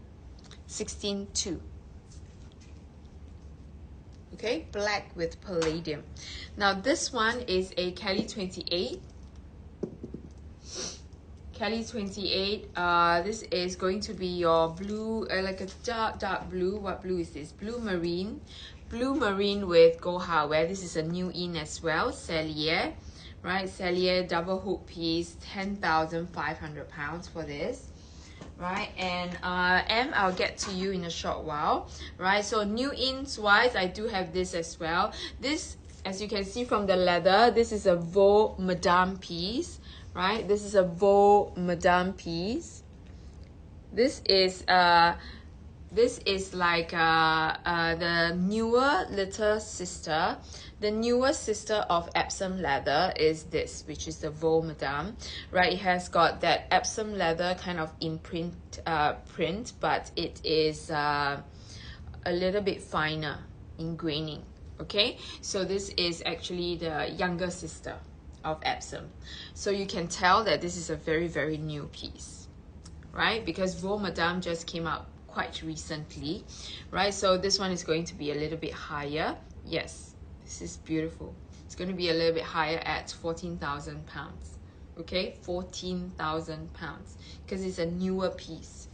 16,200. Okay, black with palladium. Now this one is a Kelly 28. Kelly 28. This is going to be your blue, like a dark blue. What blue is this? Blue marine. Blue marine with gold hardware. This is a new in as well. Sallier, right? Sallier double hook piece, 10,500 pounds for this, right? And M, I'll get to you in a short while, right? So new ins wise, I do have this as well. This, as you can see from the leather, this is a Veau Madame piece, right? This is a Veau Madame piece. This is like the newer little sister. The newer sister of Epsom leather is this, which is the Veau Madame, right? It has got that Epsom leather kind of imprint print, but it is a little bit finer in graining. Okay, so this is actually the younger sister of Epsom. So you can tell that this is a very new piece, right? Because Veau Madame just came out quite recently, right? So this one is going to be a little bit higher. Yes, this is beautiful. It's going to be a little bit higher at 14,000 pounds. Okay, 14,000 pounds, because it's a newer piece,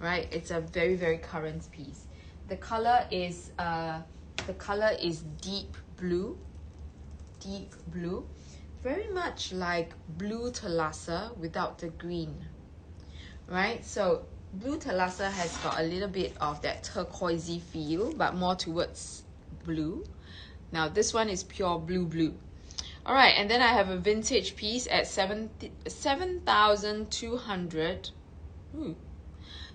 right? It's a very, very current piece. The color is deep blue, very much like blue thalassa without the green, right? So blue thalassa has got a little bit of that turquoisey feel, but more towards blue. Now this one is pure blue. All right, and then I have a vintage piece at 7,200.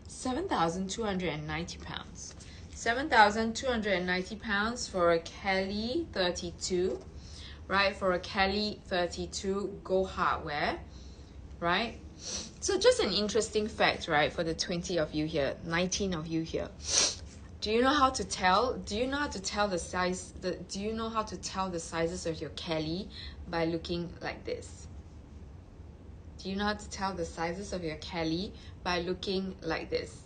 7,290 pounds. 7,290 pounds for a Kelly 32, right? For a Kelly 32 Go Hardware, right? So just an interesting fact, right? For the 20 of you here, 19 of you here. Do you know how to tell? Do you know how to tell the size? Do you know how to tell the sizes of your Kelly by looking like this? Do you know how to tell the sizes of your Kelly by looking like this?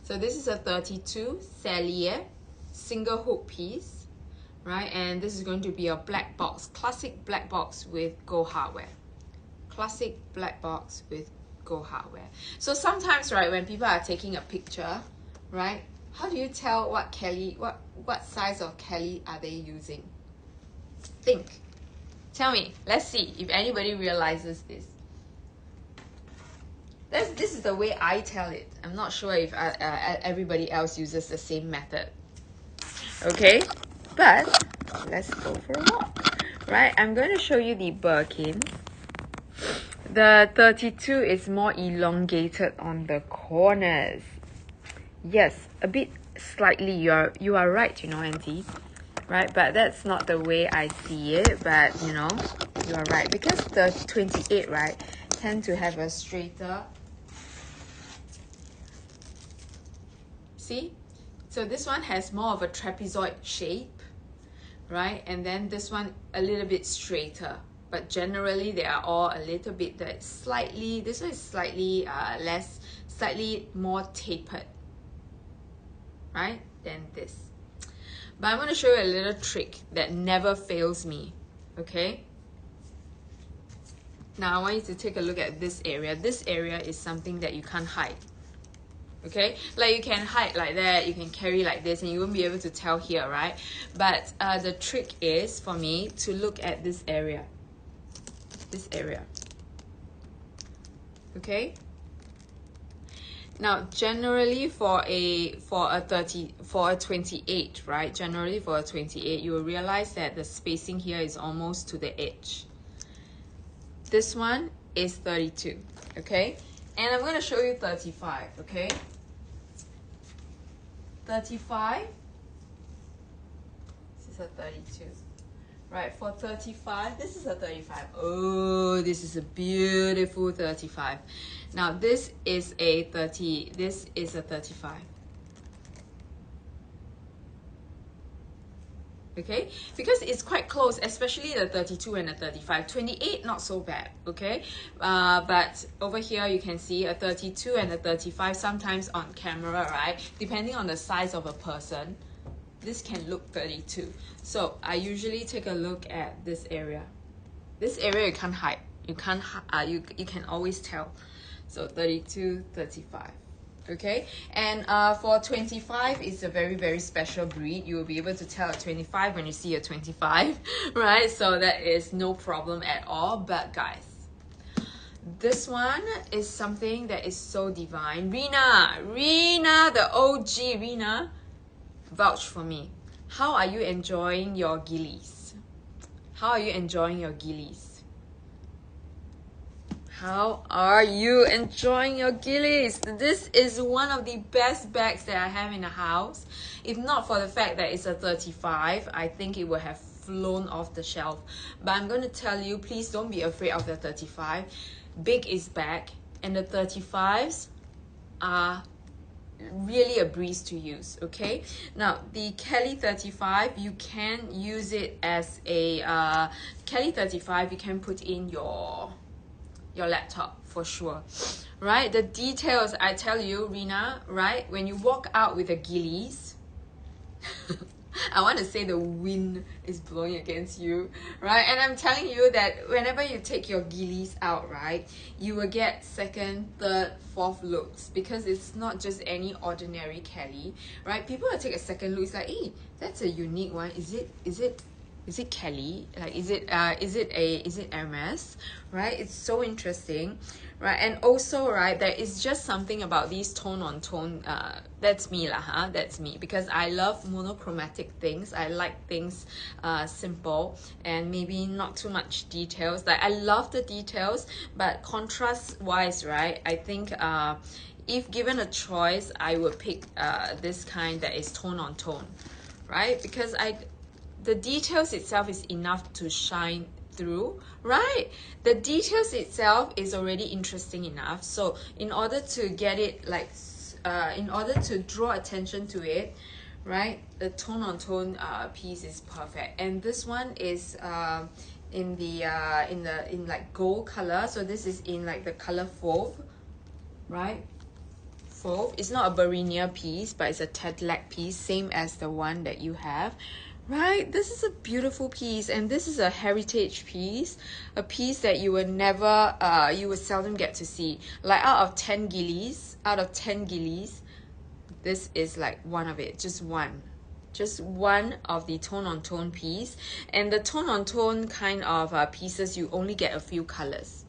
So this is a 32 Sallier single hook piece, right? And this is going to be a black box, classic black box with Go Hardware. Classic black box with Go Hardware. So sometimes, right, when people are taking a picture, right, how do you tell what Kelly, what size of Kelly are they using? Think. Tell me. Let's see if anybody realizes this. This is the way I tell it. I'm not sure if everybody else uses the same method. Okay, but let's go for a walk. Right, I'm going to show you the Birkin. The 32 is more elongated on the corners. Yes, a bit slightly. You are right, you know, Auntie. Right, but that's not the way I see it. But you know, you are right, because the 28, right, tend to have a straighter. See, so this one has more of a trapezoid shape, right? And then this one a little bit straighter. But generally, they are all a little bit slightly. This one is slightly slightly more tapered, right, than this. But I'm going to show you a little trick that never fails me. Okay. Now I want you to take a look at this area. This area is something that you can't hide. Okay, like you can hide like that, you can carry like this, and you won't be able to tell here, right? But the trick is for me to look at this area. This area. Okay. Now, generally for a 28, right? Generally for a 28, you will realize that the spacing here is almost to the edge. This one is 32, okay? And I'm going to show you 35, okay? 35. This is a 32. Right, for 35, this is a 35. Oh, this is a beautiful 35. Now, this is a 30. This is a 35. Okay, because it's quite close, especially the 32 and the 35. 28, not so bad, okay? But over here, you can see a 32 and a 35 sometimes on camera, right? Depending on the size of a person, this can look 32. So I usually take a look at this area. This area you can't hide. You can't. You can always tell. So 32, 35. Okay, and for 25, it's a very, very special breed. You will be able to tell a 25 when you see a 25, right? So that is no problem at all. But guys, this one is something that is so divine. Rena, the OG Rena, vouch for me. How are you enjoying your ghillies? How are you enjoying your ghillies? How are you enjoying your ghillies? This is one of the best bags that I have in the house. If not for the fact that it's a 35, I think it would have flown off the shelf. But I'm going to tell you, please don't be afraid of the 35. Big is back, and the 35s are really a breeze to use. Okay, now the Kelly 35, you can use it as a Kelly 35. You can put in your laptop for sure, right? The details, I tell you, Rena, right? When you walk out with the ghillies, I want to say the wind is blowing against you, right? And I'm telling you that whenever you take your ghillies out, right, you will get second, third, fourth looks, because it's not just any ordinary Kelly, right? People will take a second look, it's like, hey, that's a unique one. Is it Kelly? Like, is it Hermès? Right? It's so interesting, right? And also, right, there is just something about these tone on tone. That's me lah, huh? That's me, because I love monochromatic things. I like things simple and maybe not too much details. Like, I love the details, but contrast wise, right, I think if given a choice, I would pick this kind that is tone on tone, right? Because the details itself is enough to shine through, right? The details itself is already interesting enough. So in order to get it, like, in order to draw attention to it, right, the tone on tone piece is perfect. And this one is in like gold color. So this is in like the color fauve, right? Fauve. It's not a Barinia piece, but it's a Tedlac piece, same as the one that you have. Right, this is a beautiful piece, and this is a heritage piece, a piece that you would never, you would seldom get to see. Like out of 10 ghillies, this is like one of it, just one of the tone on tone piece. And the tone on tone kind of pieces, you only get a few colors.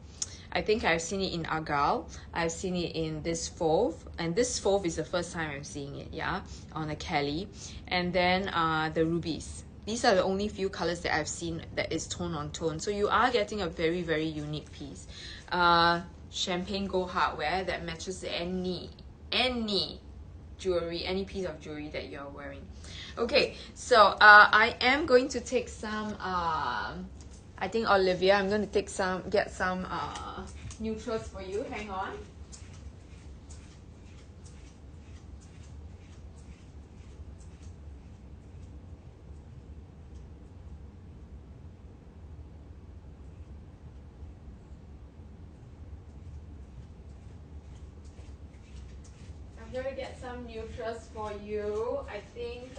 I think I've seen it in Argyle, I've seen it in this fauve, and this fauve is the first time I'm seeing it, yeah, on a Kelly. And then the rubies. These are the only few colors that I've seen that is tone on tone. So you are getting a very, very unique piece. Champagne gold hardware that matches any jewelry, any piece of jewelry that you're wearing. Okay, so I am going to take some I think Olivia, I'm going to get some neutrals for you. Hang on. I'm going to get some neutrals for you. I think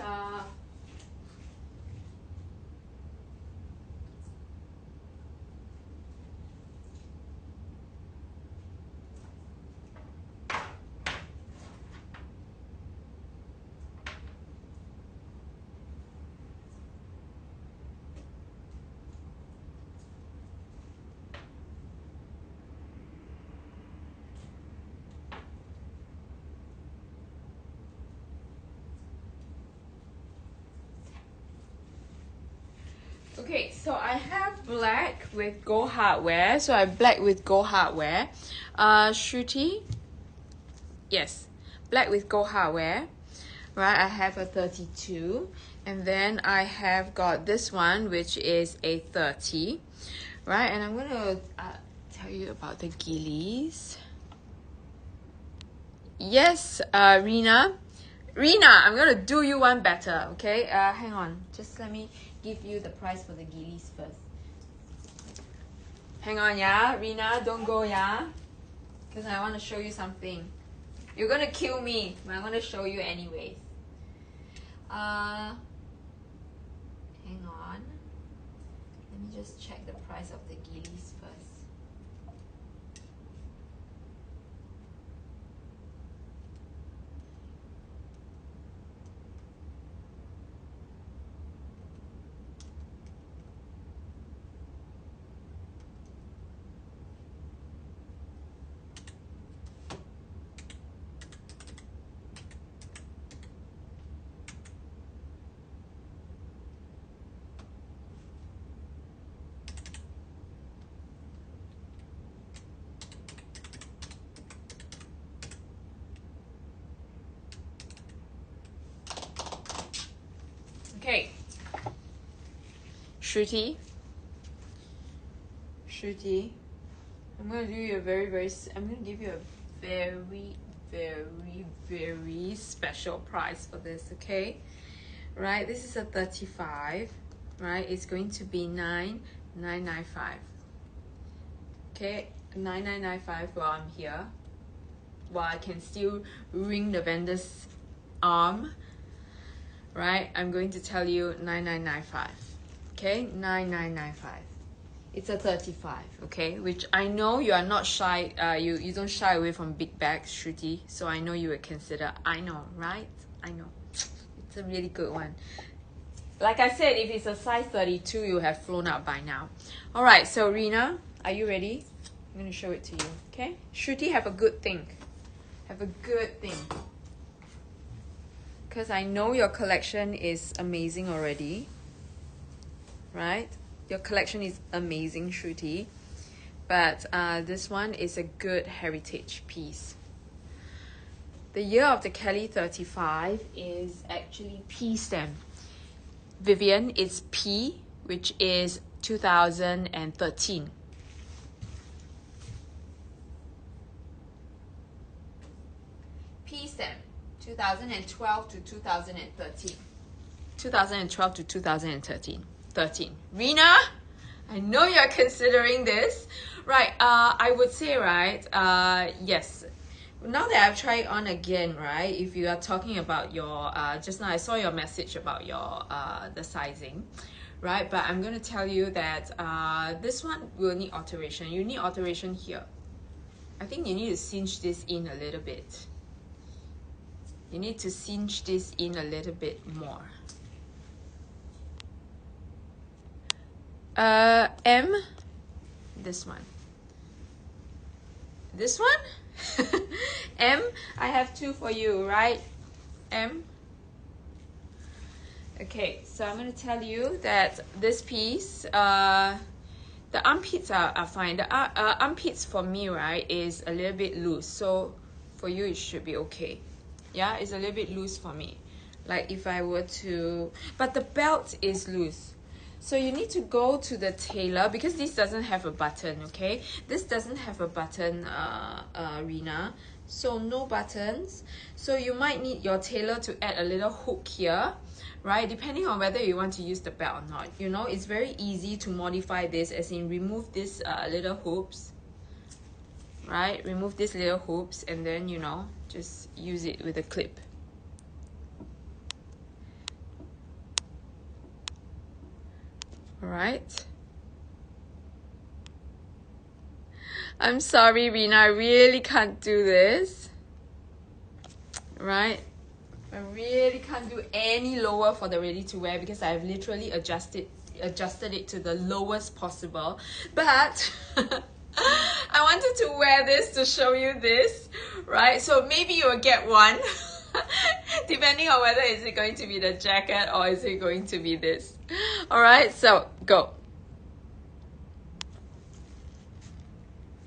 okay, so I have black with gold hardware. So I have black with gold hardware. Shruti, yes, black with gold hardware. Right, I have a 32. And then I have got this one, which is a 30. Right, and I'm going to tell you about the ghillies. Yes, Rina, I'm going to do you one better, okay? Hang on, just let me give you the price for the ghillies first. Hang on, yeah, Rina, don't go, yeah? Because I want to show you something. You're going to kill me, but I'm going to show you anyways. Hang on. Let me just check the price of the ghillies first. Okay, Shruti, I'm gonna do you a I'm gonna give you a very special price for this, okay? Right, this is a 35, right? It's going to be 9,995. Okay, 9,995 while I'm here, while I can still ring the vendor's arm. right? I'm going to tell you 9995. Okay, 9995. It's a 35, okay? Which I know you are not shy. You don't shy away from big bags, Shruti. So I know you would consider. I know, right? I know. It's a really good one. Like I said, if it's a size 32, you have flown out by now. All right, so Rina, are you ready? I'm going to show it to you, okay? Shruti, have a good think. Have a good thing. Because I know your collection is amazing already. Right? Your collection is amazing, Shruti. But this one is a good heritage piece. The year of the Kelly 35 is actually P stem. Vivian is P, which is 2013. P stem, 2012 to 2013. 2012 to 2013. 13. Rina, I know you're considering this. Right, I would say, right, yes. Now that I've tried on again, right, if you are talking about your, just now I saw your message about your, the sizing, right, but I'm going to tell you that this one will need alteration. You need alteration here. I think you need to cinch this in a little bit. You need to cinch this in a little bit more. M, this one. This one? M, I have two for you, right? M. Okay, so I'm going to tell you that this piece, the armpits are fine. The armpits for me, right, is a little bit loose. So for you, it should be okay. Yeah, it's a little bit loose for me. Like if I were to, but the belt is loose. So you need to go to the tailor because this doesn't have a button, okay? This doesn't have a button, Rina. So no buttons. So you might need your tailor to add a little hook here, right? Depending on whether you want to use the belt or not. You know, it's very easy to modify this, as in remove this little hoops, right? Remove these little hoops and then, you know, just use it with a clip. All right. I'm sorry, Rina, I really can't do this. Right? I really can't do any lower for the ready to wear because I've literally adjusted it to the lowest possible. But I wanted to wear this to show you this, right? So maybe you'll get one. Depending on whether is it going to be the jacket or is it going to be this. All right, so go.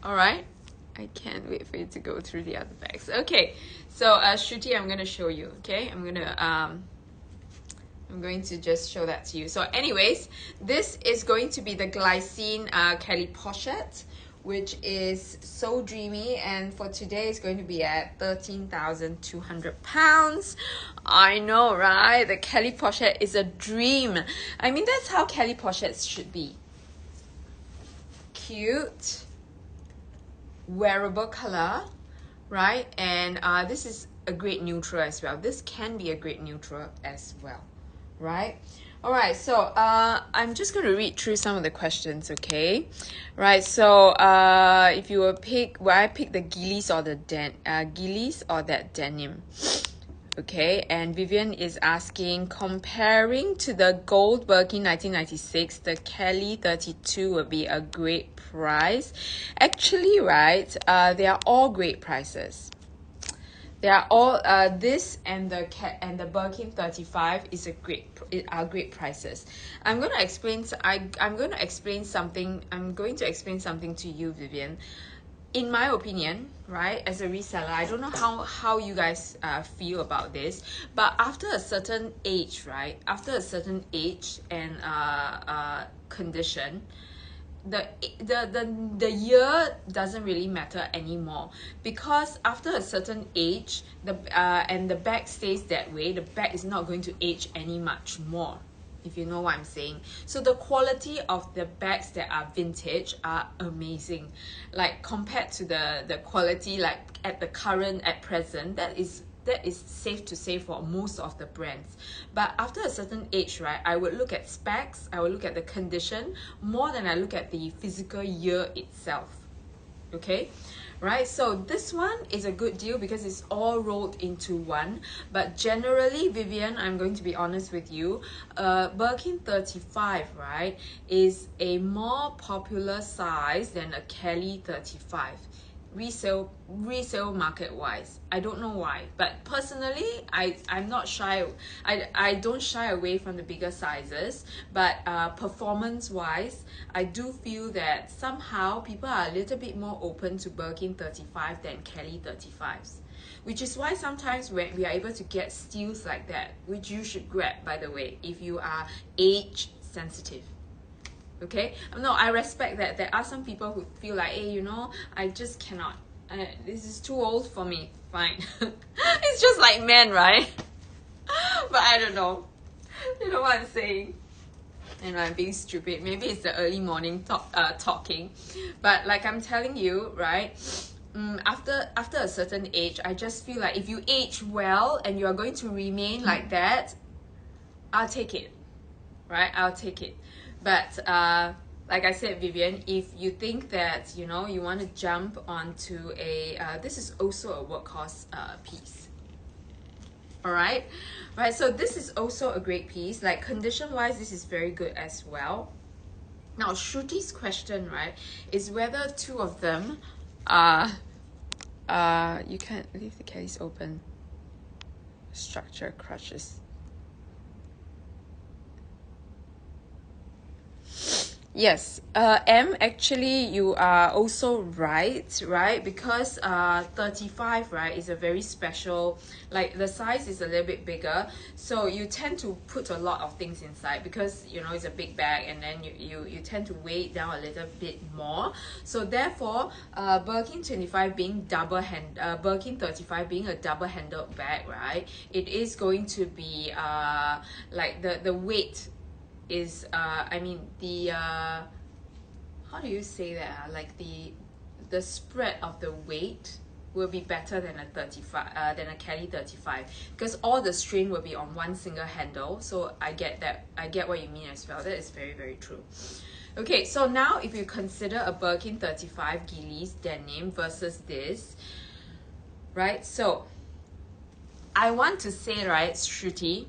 All right, I can't wait for you to go through the other bags. Okay, so Shruti, I'm gonna show you. Okay, I'm going to just show that to you. So anyways, this is going to be the Glycine Kelly Porchette, which is so dreamy, and for today it's going to be at 13,200 pounds. I know, right? The Kelly Porchette is a dream. I mean, that's how Kelly Porchettes should be. Cute, wearable color, right? And this is a great neutral as well. This can be a great neutral as well, right? All right, so I'm just going to read through some of the questions, okay? Right, so if you will pick, will I pick the ghillies or the ghillies or that denim? Okay, and Vivian is asking, comparing to the gold Birkin 1996, the Kelly 32 would be a great price. Actually, right, they are all great prices. They are all this and the Birkin 35 is are great prices. I'm going to explain something. I'm going to explain something to you, Vivian. In my opinion, right, as a reseller, I don't know how you guys feel about this, but after a certain age, right, after a certain age and condition, the year doesn't really matter anymore, because after a certain age, and the bag stays that way, the bag is not going to age any much more, if you know what I'm saying. So the quality of the bags that are vintage are amazing, like compared to the quality like at present, that is that is safe to say for most of the brands. But after a certain age, right, I would look at specs, I would look at the condition more than I look at the physical year itself. Okay, right? So this one is a good deal because it's all rolled into one. But generally, Vivian, I'm going to be honest with you, Birkin 35, right, is a more popular size than a Kelly 35. Resale market wise, I don't know why, but personally I'm not shy. I don't shy away from the bigger sizes, but performance wise, I do feel that somehow people are a little bit more open to Birkin 35 than Kelly 35s, which is why sometimes when we are able to get steals like that, which you should grab, by the way, if you are age sensitive. Okay, no, I respect that. There are some people who feel like, hey, you know, I just cannot. This is too old for me. Fine. It's just like men, right? But I don't know. You know what I'm saying? And I'm being stupid. Maybe it's the early morning talking. But like I'm telling you, right? After a certain age, I just feel like if you age well and you are going to remain like that, I'll take it. Right? I'll take it. But like I said, Vivian, if you think that, you know, you want to jump onto a, this is also a workhorse piece. All right, right. So this is also a great piece. Like condition wise, this is very good as well. Now, Shruti's question, right, is whether two of them are, you can't leave the case open. Structure crutches. Yes, M, actually you are also right, because 35, right, is a very special, like the size is a little bit bigger, so you tend to put a lot of things inside because, you know, it's a big bag, and then you tend to weigh it down a little bit more. So therefore, Birkin 25 being Birkin 35 being a double-handled bag, right, it is going to be like the weight is I mean the how do you say that, like the spread of the weight will be better than a 35 than a Kelly 35, because all the strain will be on one single handle. So I get that, I get what you mean as well. That is very, very true. Okay, so now if you consider a Birkin 35 ghillies denim versus this, right, so I want to say, right, Shruti,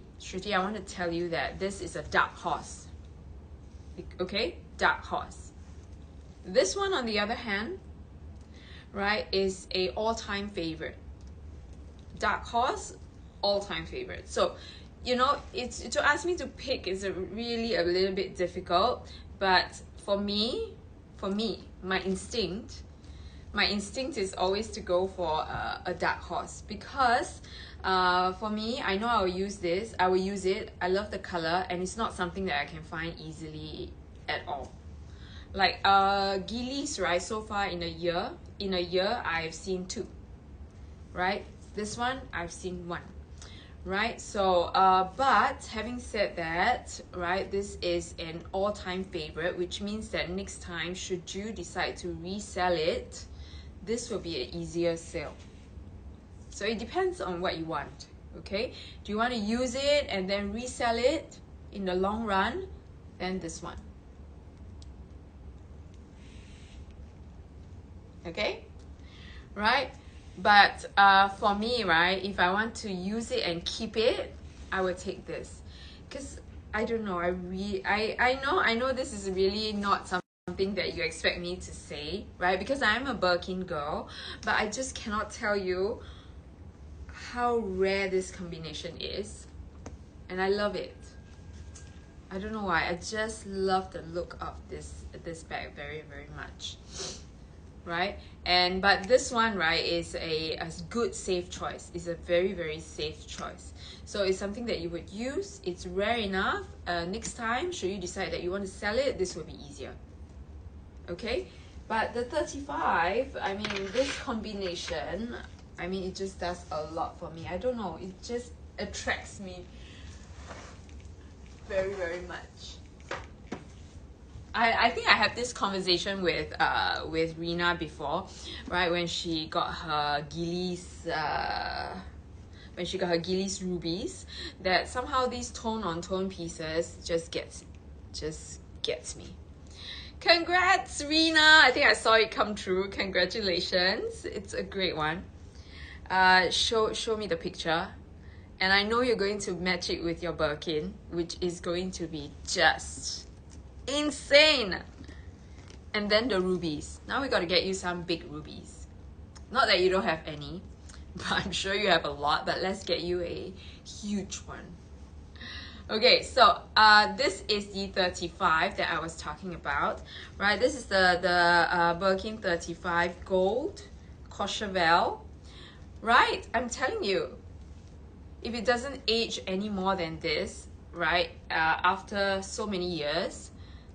I want to tell you that this is a dark horse. Okay, dark horse. This one, on the other hand, right, is a all-time favorite. Dark horse, all-time favorite. So, you know, it's to ask me to pick is really a little bit difficult. But for me, my instinct is always to go for a dark horse, because for me, I know I will use this. I will use it. I love the color, and it's not something that I can find easily at all. Like ghillies, right? So far in a year, I've seen 2. Right? This one I've seen 1. Right? So but having said that, right, this is an all-time favorite, which means that next time, should you decide to resell it, this will be an easier sale. So it depends on what you want. Okay, do you want to use it and then resell it in the long run? Then this one. Okay, right? But for me, right, if I want to use it and keep it, I would take this, because I don't know, I know this is really not something that you expect me to say, right, because I'm a Birkin girl, but I just cannot tell you how rare this combination is, and I love it. I don't know why, I just love the look of this bag very, very much. Right, but this one, right, is a good safe choice. It's a very, very safe choice. So it's something that you would use. It's rare enough. Next time, should you decide that you want to sell it, this will be easier. Okay, but the 35, I mean, this combination, I mean, it just does a lot for me. I don't know, it just attracts me very, very much. I think I had this conversation with Rina before, right, when she got her ghillies when she got her ghillies rubies, that somehow these tone on tone pieces just gets me. Congrats, Rena! I think I saw it come true. Congratulations. It's a great one. Show me the picture. And I know you're going to match it with your Birkin, which is going to be just insane. And then the rubies. Now we got to get you some big rubies. Not that you don't have any, but I'm sure you have a lot, but let's get you a huge one. Okay, so this is the 35 that I was talking about, right? This is the Birkin 35 gold Courchevel, right? I'm telling you, if it doesn't age any more than this, right, after so many years,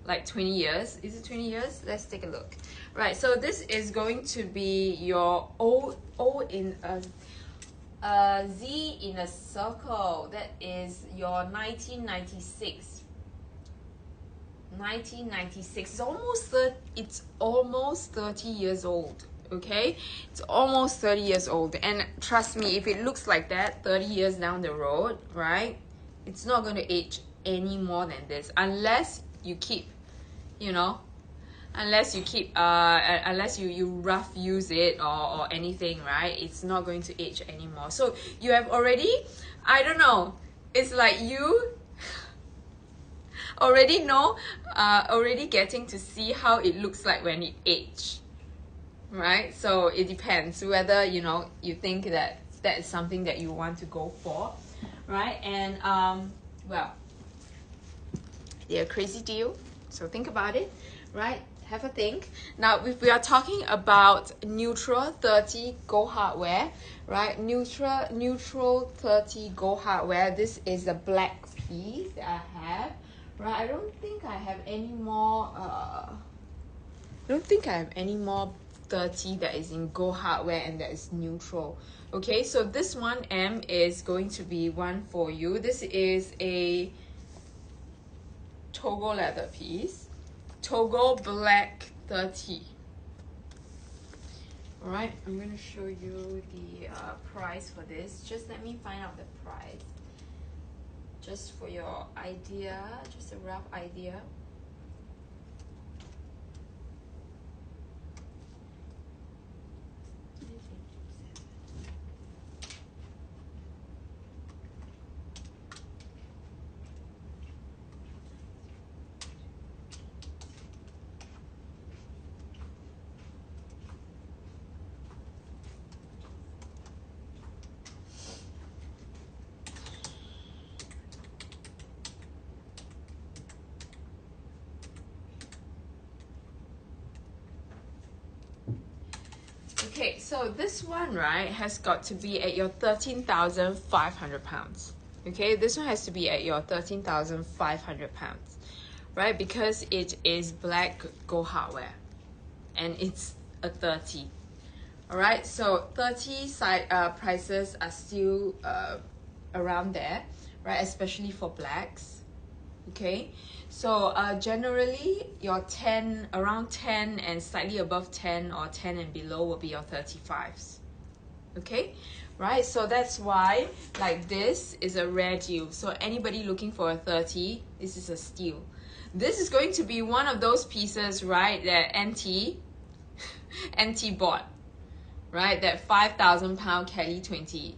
like 20 years, is it 20 years? Let's take a look. Right, so this is going to be your O in a Z in a circle. That is your 1996. 1996. It's almost 30 years old. Okay, it's almost 30 years old, and trust me, if it looks like that 30 years down the road, right, it's not going to age any more than this, unless you keep, you know, unless you rough use it or anything, right? It's not going to age anymore. So you have already, I don't know, it's like you already know, already getting to see how it looks like when it ages, right? So it depends whether, you know, you think that that is something that you want to go for, right? And well, they're a crazy deal, so think about it, right? Have a think. Now, if we are talking about neutral 30 gold hardware, right? Neutral 30 gold hardware. This is a black piece that I have, right? I don't think I have any more. I don't think I have any more 30 that is in gold hardware and that is neutral. Okay, so this 1M is going to be one for you. This is a Togo leather piece. Togo black 30. All right, I'm going to show you the price for this. Just let me find out the price, just for your idea, just a rough idea. Okay, so this one, right, has got to be at your 13,500 pounds. Okay, this one has to be at your 13,500 pounds, right? Because it is black gold hardware and it's a 30. All right, so 30 prices are still around there, right? Especially for blacks. Okay, so generally your 10, around 10 and slightly above 10 or 10 and below will be your 35s. Okay, right? So that's why, like, this is a rare deal. So anybody looking for a 30, this is a steal. This is going to be one of those pieces, right, that NT bought, right? That 5,000 pound Kelly 20.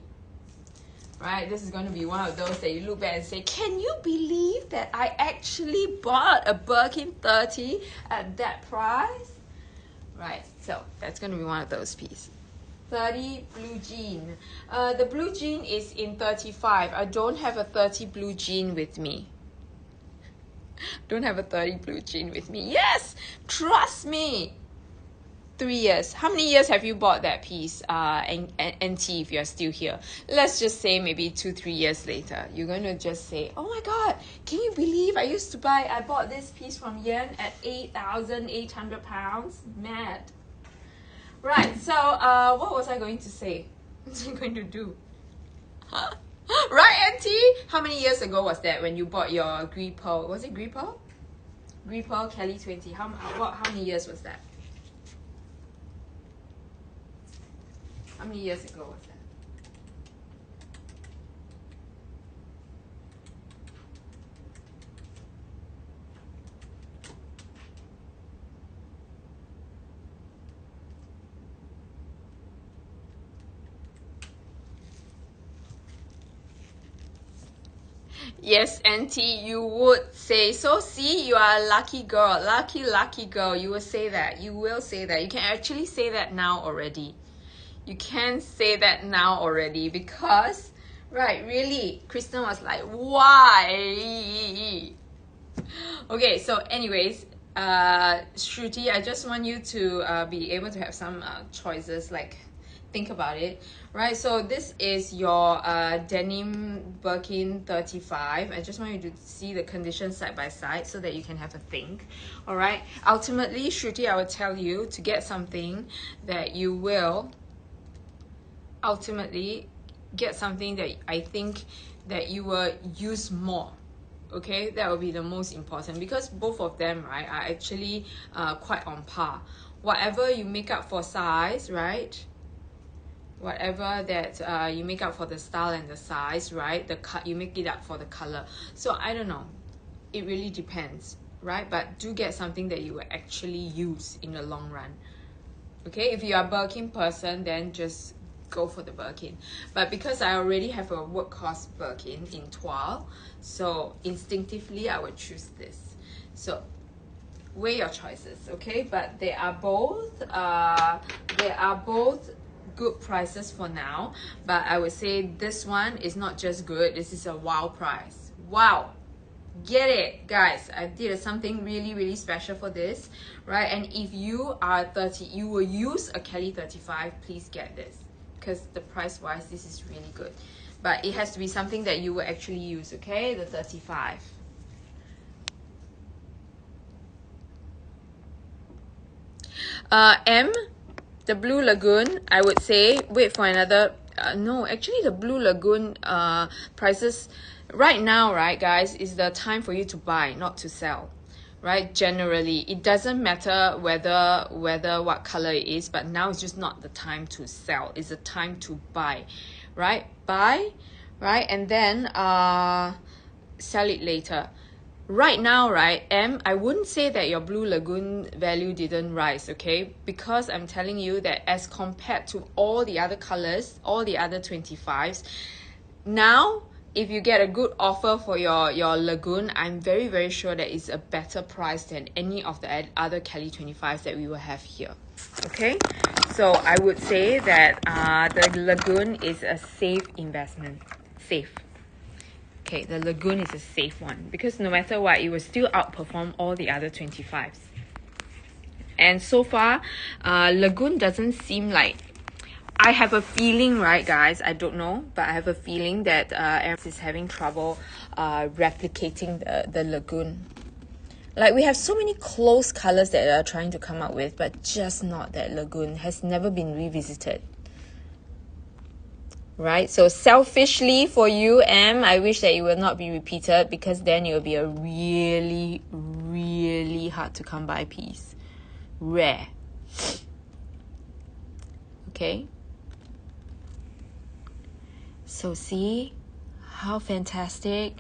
Right, this is going to be one of those that you look back and say, can you believe that I actually bought a Birkin 30 at that price? Right, so that's going to be one of those pieces. 30 blue jean. The blue jean is in 35. I don't have a 30 blue jean with me. Don't have a 30 blue jean with me. Yes, trust me. 3 years. How many years have you bought that piece, NT, if you're still here? Let's just say maybe 2-3 years later, you're going to just say, oh my God, can you believe I bought this piece from Yen at 8,800 pounds? Mad. Right, so what was I going to say? What was I going to do? Huh? Right, NT? How many years ago was that when you bought your Gris Pearl? Was it Gris Pearl? Gris Pearl Kelly 20. How many years was that? How many years ago was that? Yes, Auntie, you would say. So see, you are a lucky girl. Lucky girl. You will say that. You will say that. You can actually say that now already. You can say that now already because, right, really, Kristen was like, why? Okay, so anyways, Shruti, I just want you to be able to have some choices, like think about it, right? So this is your denim Birkin 35. I just want you to see the condition side by side so that you can have a think. All right, ultimately, Shruti, I will tell you to get something that you will ultimately get something that I think that you will use more. Okay, that will be the most important because both of them, right, are actually quite on par. Whatever you make up for size, right, whatever that you make up for the style and the size, right, the cut, you make it up for the color. So I don't know, it really depends, right? But do get something that you will actually use in the long run. Okay, if you are a Birkin person, then just go for the Birkin. But because I already have a workhorse Birkin in 12, so instinctively I would choose this. So weigh your choices, okay? But they are both good prices for now. But I would say this one is not just good, this is a wow price. Wow, get it, guys. I did something really special for this, right? And if you are 30, you will use a Kelly 35, please get this because the price wise this is really good, but it has to be something that you will actually use. Okay, the 35. M, the Blue Lagoon, I would say wait for another no, actually the Blue Lagoon prices right now, right guys, is the time for you to buy, not to sell, right? Generally it doesn't matter whether what color it is, but now it's just not the time to sell, it's the time to buy, right? Buy, right? And then sell it later. Right now, right, I wouldn't say that your Blue Lagoon value didn't rise, okay? Because I'm telling you that as compared to all the other colors, all the other 25s, now if you get a good offer for your Lagoon, I'm very sure that it's a better price than any of the other Kelly 25s that we will have here. Okay, so I would say that the Lagoon is a safe investment. Safe. Okay, the Lagoon is a safe one because no matter what, it will still outperform all the other 25s. And so far, Lagoon doesn't seem like, I have a feeling, right guys, I don't know, but I have a feeling that Hermès is having trouble replicating the Lagoon. Like we have so many close colors that they're trying to come up with, but just not that Lagoon, has never been revisited. Right, so selfishly for you, I wish that it will not be repeated because then it will be a really hard to come by piece. Rare. Okay. So see how fantastic.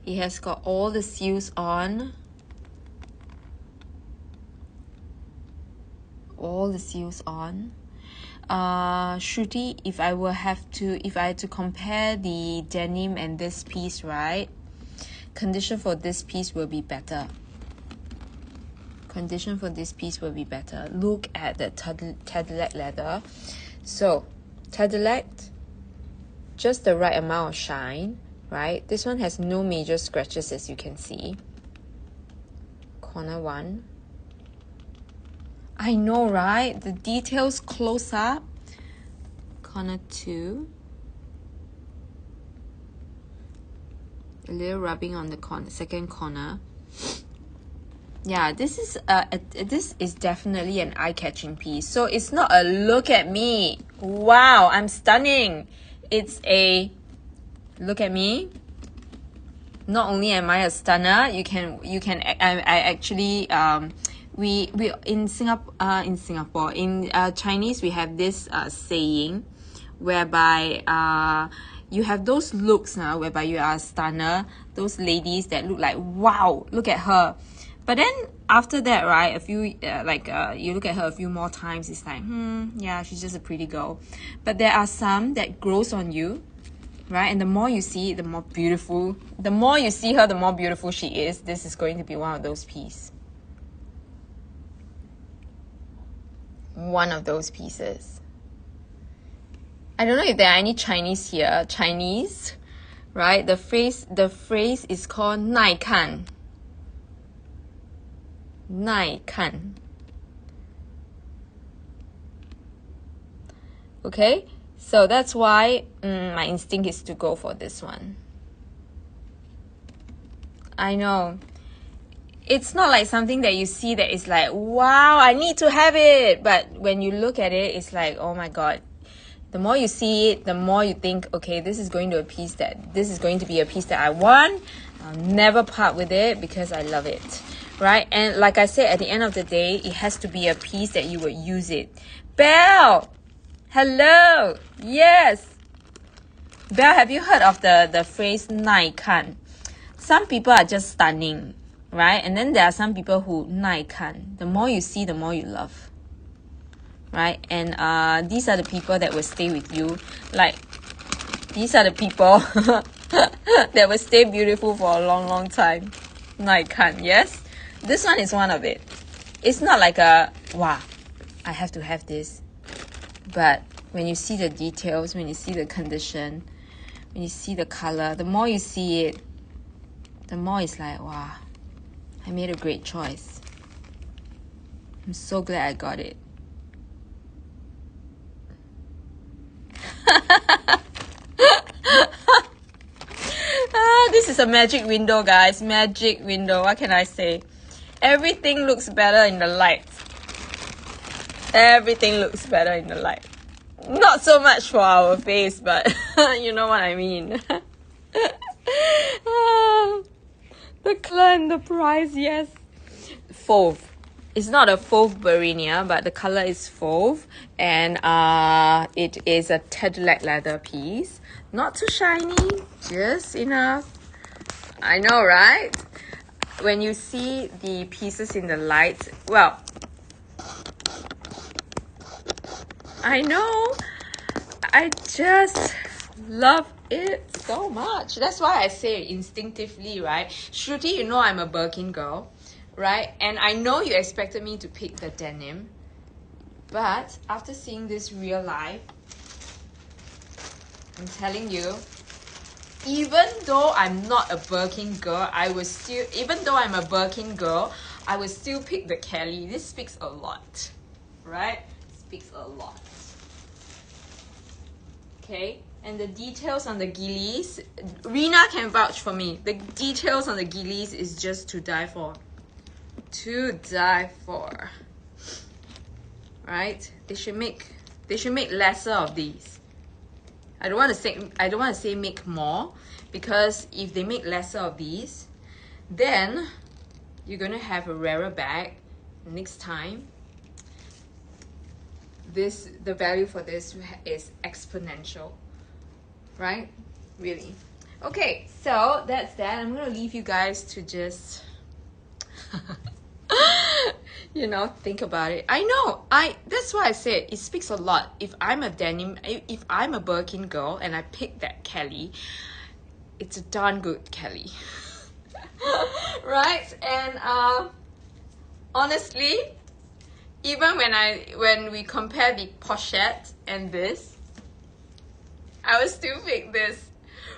It has got all the seals on. All the seals on. Shruti, if I had to compare the denim and this piece, right? Condition for this piece will be better. Condition for this piece will be better. Look at the Cadillac leather. So, Cadillac, just the right amount of shine, right? This one has no major scratches as you can see. Corner 1. I know, right? The details close up. Corner 2. A little rubbing on the second corner. Yeah, this is definitely an eye-catching piece. So it's not a look at me. Wow, I'm stunning. It's a look at me. Not only am I a stunner, I actually we in Singapore in Chinese we have this saying whereby you have those looks now whereby you are a stunner, those ladies that look like wow, look at her. But then after that, right, a few you look at her a few more times, it's like yeah, she's just a pretty girl. But there are some that grows on you, right? And the more you see it, the more beautiful. The more you see her, the more beautiful she is. This is going to be one of those pieces. One of those pieces. I don't know if there are any Chinese here. Chinese, right? The phrase is called 耐看. 耐看. Okay, so that's why my instinct is to go for this one. I know. It's not like something that you see that is like, wow, I need to have it. But when you look at it, it's like, oh my God. The more you see it, the more you think, okay, this is going to be a piece that I want. I'll never part with it because I love it. Right? And like I said, at the end of the day, it has to be a piece that you would use it. Belle! Hello! Yes! Belle, have you heard of the phrase 耐看? Some people are just stunning, right? And then there are some people who 耐看. The more you see, the more you love. Right? And these are the people that will stay with you. Like, these are the people that will stay beautiful for a long, long time. 耐看, yes? This one is one of it. It's not like a, wow, I have to have this. But when you see the details, when you see the condition, when you see the color, the more you see it, the more it's like, wow, I made a great choice. I'm so glad I got it. This is a magic window, guys. Magic window. What can I say? Everything looks better in the light. Everything looks better in the light. Not so much for our face, but you know what I mean. The color and the price, yes. Fauve. It's not a fauve Barinia, but the color is fauve. And it is a Cadillac leather piece. Not too shiny, just enough. I know, right? When you see the pieces in the light, well, I know, I just love it so much. That's why I say instinctively, right? Shruti, you know I'm a Birkin girl, right? And I know you expected me to pick the denim, but after seeing this real life, I'm telling you, even though I'm not a Birkin girl, even though I'm a Birkin girl, I would still pick the Kelly. This speaks a lot, right? Speaks a lot. Okay, and the details on the ghillies, Rena can vouch for me. The details on the ghillies is just to die for. To die for. Right? They should make lesser of these. I don't want to say make more, because if they make lesser of these, then you're gonna have a rarer bag next time. The value for this is exponential, right? Really. Okay, so that's that. I'm gonna leave you guys to just you know, think about it. I know, that's why I said it speaks a lot. If I'm a Birkin girl and I pick that Kelly, it's a darn good Kelly. Right? And honestly, even when we compare the Porchette and this, I would still pick this.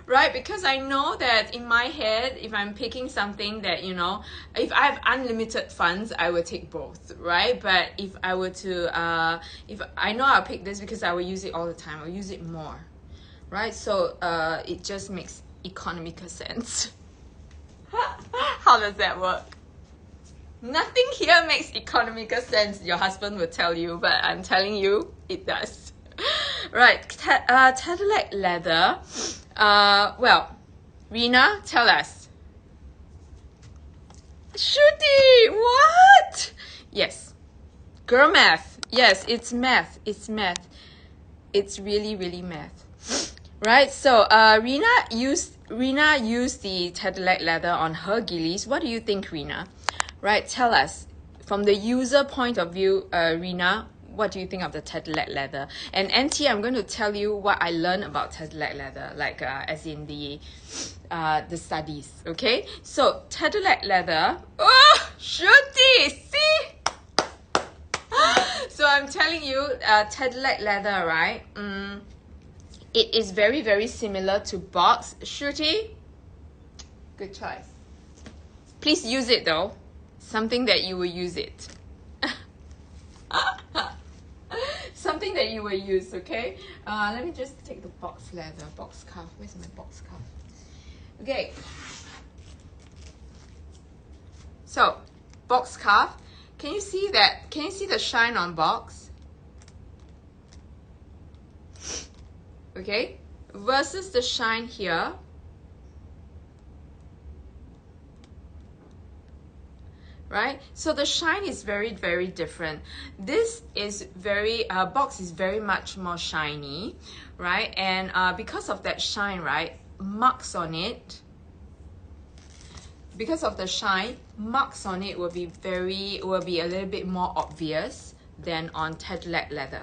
Right? Because I know that in my head, if I'm picking something that, you know, if I have unlimited funds, I would take both, right? But if I were to, if I know I'll pick this because I will use it all the time, I'll use it more, right? So it just makes economical sense. How does that work? Nothing here makes economical sense, your husband will tell you, but I'm telling you, it does. Right, Cadillac leather. Well, Rena, tell us. Shruti, what? Yes. Girl math. Yes, it's math. It's math. It's really, really math. Right, so Rena used the Cadillac leather on her ghillies. What do you think, Rena? Right, tell us. From the user point of view, Rena, what do you think of the Cadillac leather? And NT, I'm going to tell you what I learned about Cadillac leather, like as in the studies. Okay, so Cadillac leather. Oh, Shruti, see. So I'm telling you, Cadillac leather, right? It is very, very similar to box. Shruti, good choice. Please use it though. Something that you will use it. Something that you will use, okay? Let me just take the box leather, box cuff. Where's my box cuff? Okay. So, box cuff. Can you see that? Can you see the shine on box? Okay. Versus the shine here. Right, so the shine is very, very different. This is very box is very much more shiny, right? And because of that shine, right, marks on it, because of the shine, marks on it will be a little bit more obvious than on Cadillac leather.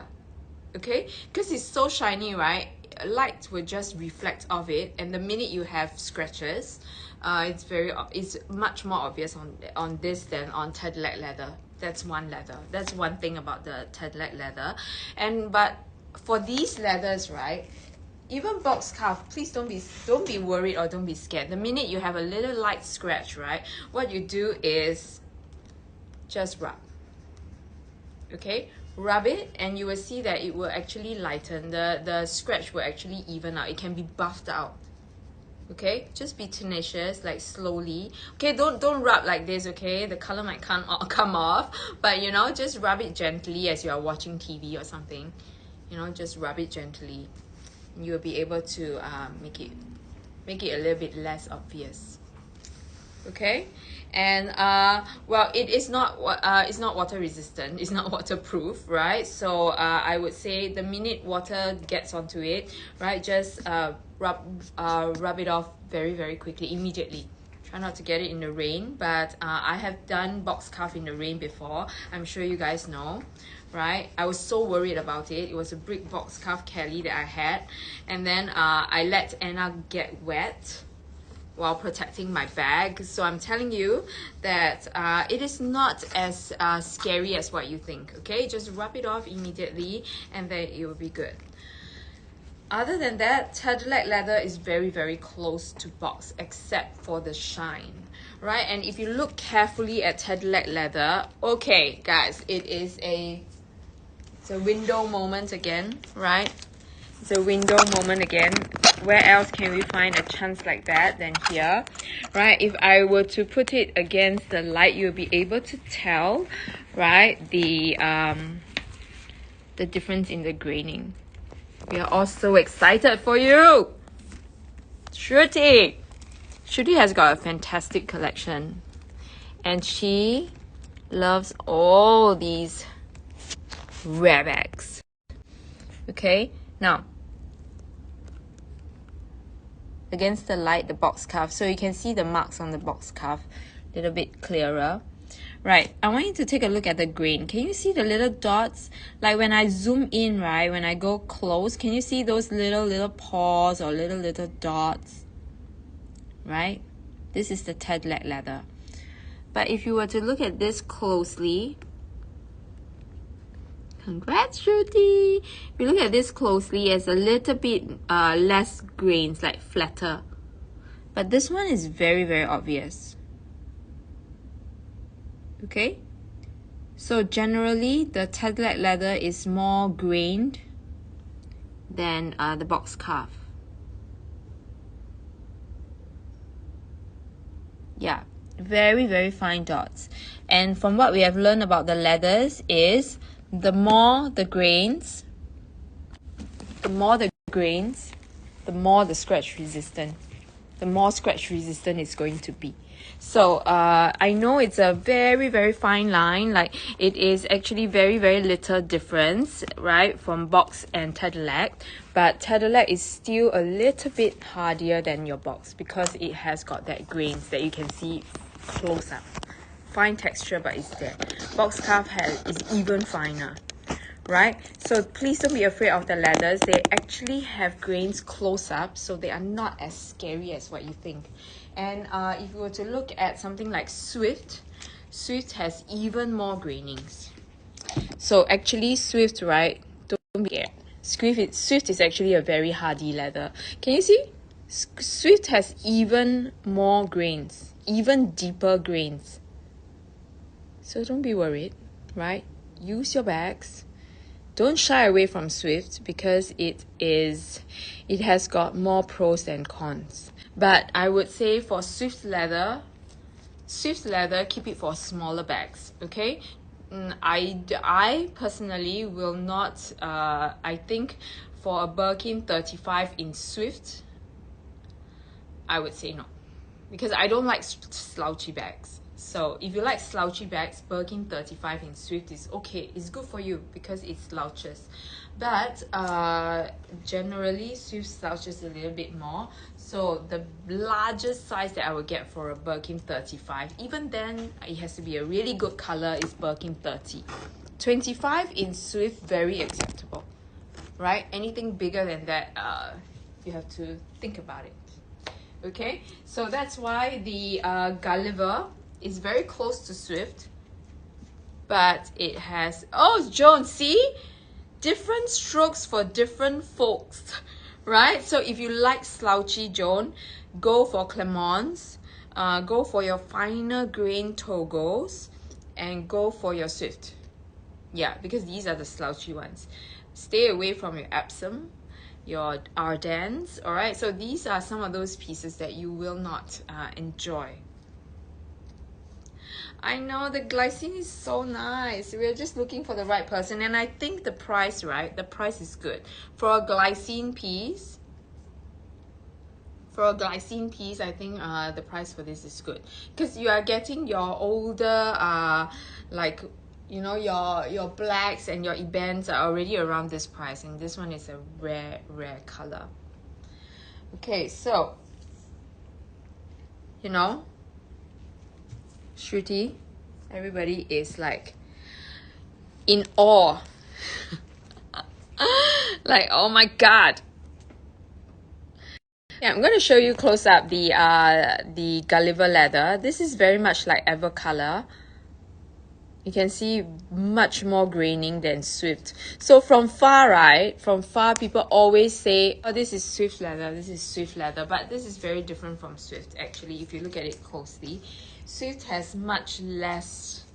Okay, because it's so shiny, right? Light will just reflect off it, and the minute you have scratches, it's much more obvious on this than on Cadillac leather. That's one thing about the Cadillac leather. But for these leathers, right, even box cuff, please don't be worried or don't be scared. The minute you have a little light scratch, right, what you do is just rub. Okay, rub it and you will see that it will actually lighten. The scratch will actually even out. It can be buffed out. Okay, just be tenacious, like slowly. Okay, don't rub like this, okay? The color might come off, but you know, just rub it gently as you are watching TV or something. You know, just rub it gently. You will be able to make it a little bit less obvious. Okay, and well, it's not water resistant, it's not waterproof, right? So I would say the minute water gets onto it, right, just rub it off very, very quickly, immediately. Try not to get it in the rain, but I have done box cuff in the rain before. I'm sure you guys know, right? I was so worried about it. It was a brick box cuff Kelly that I had, and then I let Anna get wet while protecting my bag. So I'm telling you that it is not as scary as what you think. Okay, just rub it off immediately and then it will be good. Other than that, Cadillac leather is very, very close to box except for the shine, right? And if you look carefully at Cadillac leather, okay guys, it's a window moment again, right? It's a window moment again. Where else can we find a chance like that than here, right? If I were to put it against the light, you'll be able to tell, right, the difference in the graining. We are all so excited for you. Shruti has got a fantastic collection, and she loves all these rare bags. Okay, now against the light, the box cuff, so you can see the marks on the box cuff a little bit clearer. Right, I want you to take a look at the grain. Can you see the little dots? Like when I zoom in, right, when I go close, can you see those little paws or little dots? Right? This is the Cadillac leather. But if you were to look at this closely, congrats, Shruti! If you look at this closely, it's a little bit less grains, like flatter. But this one is very, very obvious. Okay, so generally the Cadillac leather is more grained than the box cuff. Yeah, very, very fine dots. And from what we have learned about the leathers is the more the grains, the more the scratch resistant. The more scratch resistant it's going to be. So I know it's a very, very fine line. Like it is actually very, very little difference, right, from box and Cadillac. But Cadillac is still a little bit hardier than your box because it has got that grains that you can see close up. Fine texture, but it's there. Box cuff is even finer, right? So please don't be afraid of the leathers. They actually have grains close up, so they are not as scary as what you think. And if you were to look at something like Swift, Swift has even more grainings. So actually Swift, right, don't be scared. Swift is actually a very hardy leather. Can you see? Swift has even more grains, even deeper grains. So don't be worried, right? Use your bags. Don't shy away from Swift because it has got more pros than cons. But I would say for Swift leather, keep it for smaller bags, okay? I personally will not, I think for a Birkin 35 in Swift, I would say no. Because I don't like slouchy bags. So if you like slouchy bags, Birkin 35 in Swift is okay. It's good for you because it slouches. But generally, Swift slouches a little bit more. So the largest size that I would get for a Birkin 35, even then, it has to be a really good color, is Birkin 30. 25 in Swift, very acceptable, right? Anything bigger than that, you have to think about it. Okay, so that's why the Gulliver is very close to Swift, but it has, oh, Joan, see? Different strokes for different folks, right? So if you like slouchy, Joan, go for Clemons, go for your finer grain Togos, and go for your Swift. Yeah, because these are the slouchy ones. Stay away from your Epsom, your Ardennes, all right? So these are some of those pieces that you will not enjoy. I know the glycine is so nice. We're just looking for the right person, and I think the price, right? The price is good for a glycine piece. For a glycine piece, I think the price for this is good because you are getting your older, like, you know, your blacks and your ebens are already around this price, and this one is a rare color. Okay, so you know, Shruti, everybody is like in awe. Like, oh my god. Yeah, I'm going to show you close up the Gulliver leather. This is very much like Ever color. You can see much more graining than Swift. So from far, right? From far, people always say, oh, this is Swift leather, this is Swift leather. But this is very different from Swift, actually, if you look at it closely. Swift has much less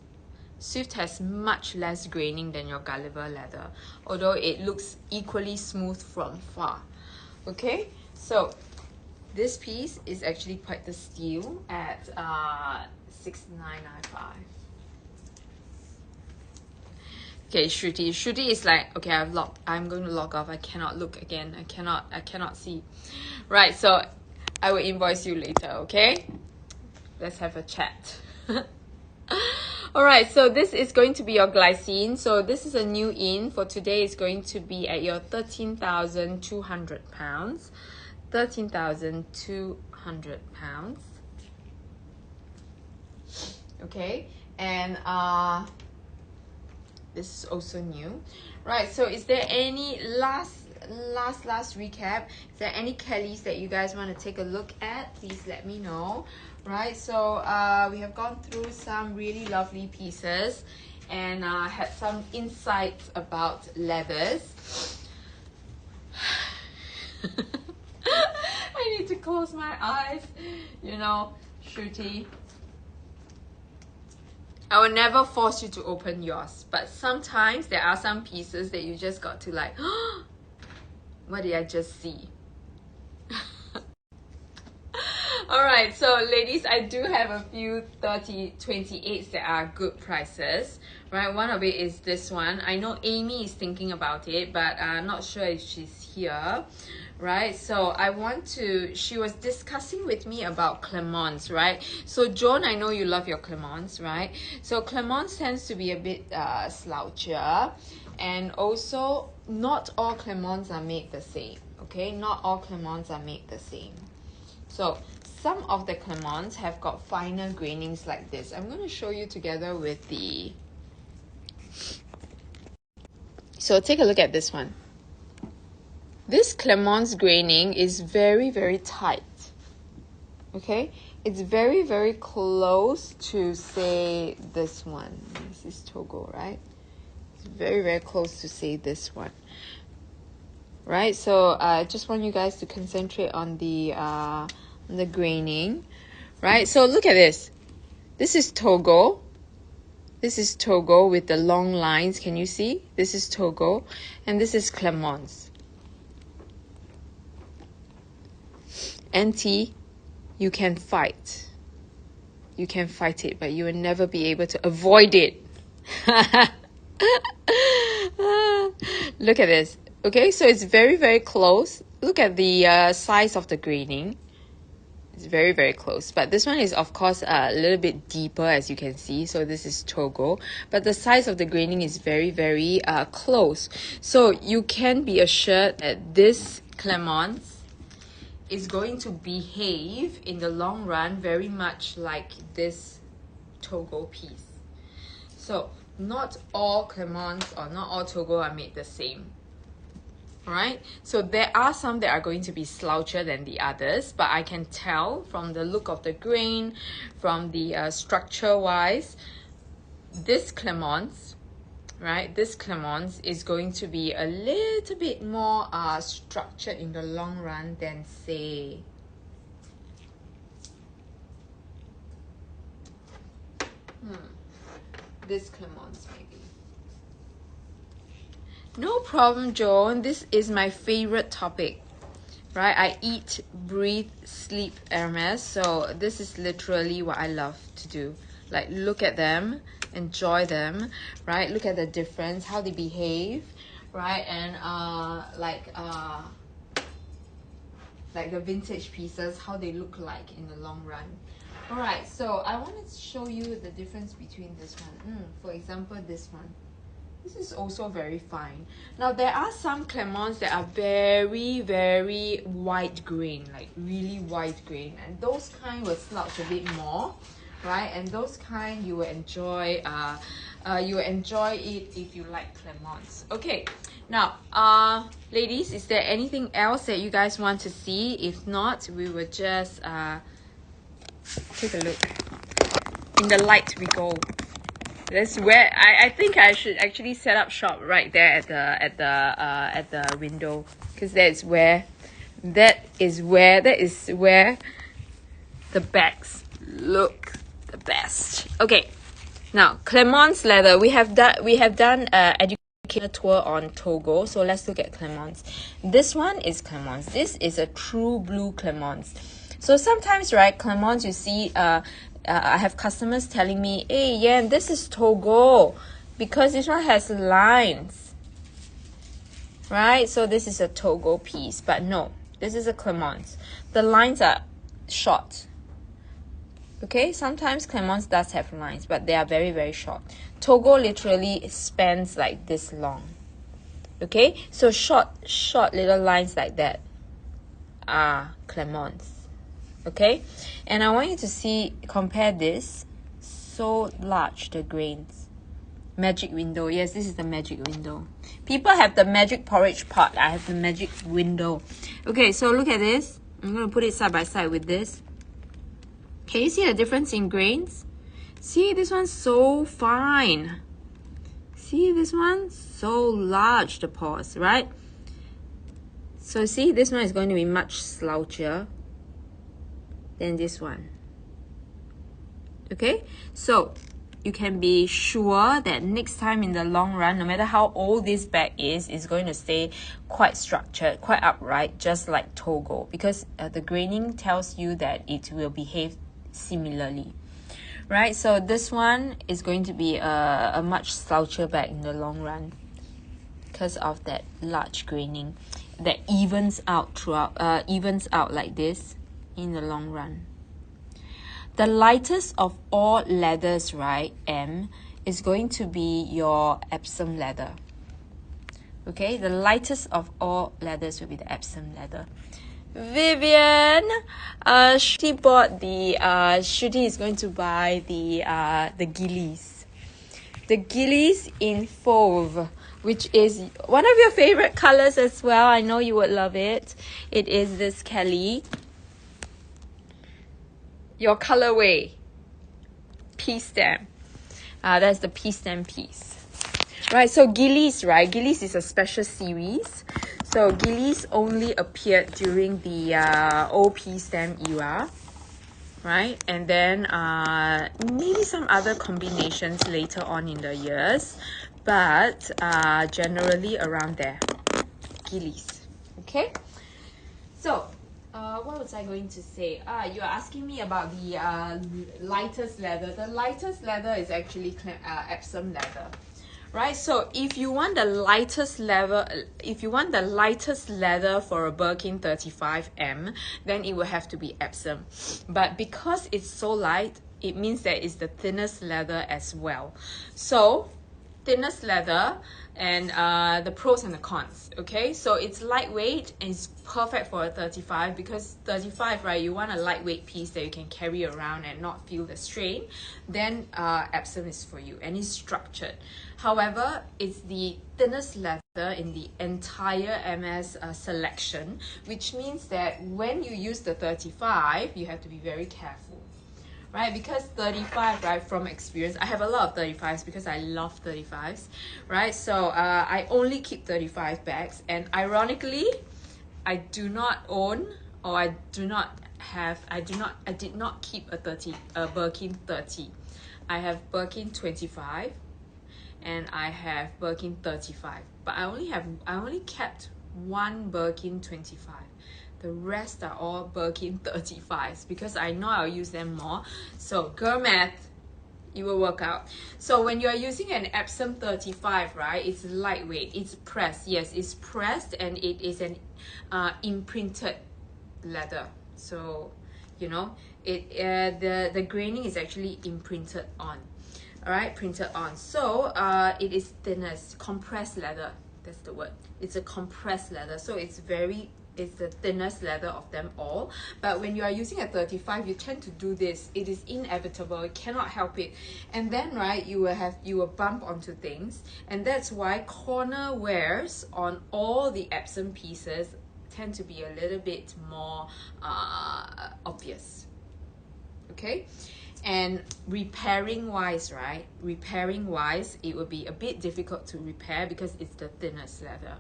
graining than your Gulliver leather, although it looks equally smooth from far. Okay, so this piece is actually quite the steal at $6,995. Okay, Shruti is like, okay, I'm going to log off. I cannot look again. I cannot see. Right, so I will invoice you later, okay? Let's have a chat. Alright, so this is going to be your glycine. So this is a new in for today. It's going to be at your 13,200 pounds. 13,200 pounds. Okay, and this is also new, right? So is there any last recap? Is there any Kellys that you guys want to take a look at? Please let me know. Right, so we have gone through some really lovely pieces and had some insights about leathers. I need to close my eyes, you know, Shruti. I will never force you to open yours, but sometimes there are some pieces that you just got to like, what did I just see? Alright, so ladies, I do have a few 30/28s that are good prices, right? One of it is this one. I know Amy is thinking about it, but I'm not sure if she's here, right? So she was discussing with me about Clemons, right? So Joan, I know you love your Clemons, right? So Clemons tends to be a bit slouchier, and also not all Clemons are made the same, okay? Not all Clemons are made the same. So some of the Clemons have got finer grainings like this. I'm going to show you together with the So take a look at this one. This Clemons graining is very, very tight. Okay, it's very, very close to, say, this one. This is Togo, right? It's very, very close to, say, this one. Right, so I just want you guys to concentrate on the graining. Right, so look at this. This is Togo. This is Togo with the long lines. Can you see? This is Togo. And this is Clemons. NT, you can fight. You can fight it, but you will never be able to avoid it. Look at this. Okay, so it's very, very close. Look at the size of the graining. It's very, very close. But this one is, of course, a little bit deeper, as you can see. So this is Togo. But the size of the graining is very, very close. So you can be assured that this Clemons is going to behave in the long run very much like this Togo piece. So not all Clemons or not all Togo are made the same. Alright, so there are some that are going to be sloucher than the others, but I can tell from the look of the grain, from the structure wise, this Clemons, right, this Clemons is going to be a little bit more structured in the long run than, say, this Clemons maybe. No problem, Joan. This is my favorite topic, right? I eat, breathe, sleep Hermès. So this is literally what I love to do. Like, look at them, enjoy them, right? Look at the difference, how they behave, right? And like the vintage pieces, how they look like in the long run. All right, so I wanted to show you the difference between this one. For example, this one. This is also very fine. Now, there are some Clemons that are very, very white grain, like really white grain. And those kind will slouch a bit more, right? And those kind you will enjoy, it if you like Clemons. Okay, now, ladies, is there anything else that you guys want to see? If not, we will just take a look. In the light we go. That's where I think I should actually set up shop right there at the window, because that is where the bags look the best. Okay, now Clemons leather. We have done educational tour on Togo, so let's look at Clemons. This one is Clemons. This is a true blue Clemons. So sometimes, right, Clemons, you see I have customers telling me, hey, Yan, this is Togo because this one has lines, right? So this is a Togo piece, but no, this is a Clemons. The lines are short. Okay, sometimes Clemons does have lines, but they are very, very short. Togo literally spans like this long. Okay, so short little lines like that are Clemons. Okay, and I want you to compare this. So large, the grains. Magic window. Yes, this is the magic window. People have the magic porridge pot. I have the magic window. Okay, so look at this. I'm going to put it side by side with this. Can you see the difference in grains? See, this one's so fine. See, this one? So large, the pores, right? So see, this one is going to be much slouchier than this one. Okay, so you can be sure that next time in the long run, no matter how old this bag is, it's going to stay quite structured, quite upright, just like Togo, because the graining tells you that it will behave similarly, right? So this one is going to be a much slouchier bag in the long run because of that large graining that evens out like this in the long run. The lightest of all leathers, right, M, is going to be your Epsom leather. Okay, the lightest of all leathers will be the Epsom leather. Vivian, Shruti bought the, Shruti is going to buy the ghillies. The ghillies in fauve. which is one of your favorite colors as well. I know you would love it. It is this Kelly. Your colorway. Piece stem. That's the piece stem piece. Right, so ghillies, right? Ghillies is a special series. So ghillies only appeared during the old piece stem era. Right, and then maybe some other combinations later on in the years, but generally around there, ghillies. Okay, so what was I going to say? You are asking me about the lightest leather. The lightest leather is actually Epsom leather. Right, so if you want the lightest leather, for a Birkin 35M, then it will have to be Epsom. But because it's so light, it means that it's the thinnest leather as well. So thinnest leather, and the pros and the cons. Okay, so it's lightweight and it's perfect for a 35, because 35, right, you want a lightweight piece that you can carry around and not feel the strain. Then Epsom is for you, and it's structured. However, it's the thinnest leather in the entire MS selection, which means that when you use the 35, you have to be very careful. Right, because 35, right, from experience, I have a lot of 35s because I love 35s, right? So I only keep 35 bags, and ironically, I do not own, or I did not keep a Birkin 30. I have Birkin 25, and I have Birkin 35, but I only kept one Birkin 25. The rest are all Birkin 35s because I know I'll use them more. So girl math, it will work out. So when you're using an Epsom 35, right, it's lightweight, it's pressed. Yes, it's pressed, and it is an imprinted leather. So, you know, the graining is actually imprinted on. All right, printed on. So it is thinnest, compressed leather. That's the word. It's a compressed leather. So it's the thinnest leather of them all. But when you are using a 35, you tend to do this. It is inevitable. You cannot help it. And then, right, you will bump onto things. And that's why corner wears on all the Epsom pieces tend to be a little bit more obvious. Okay? And repairing wise, right? Repairing wise, it will be a bit difficult to repair because it's the thinnest leather.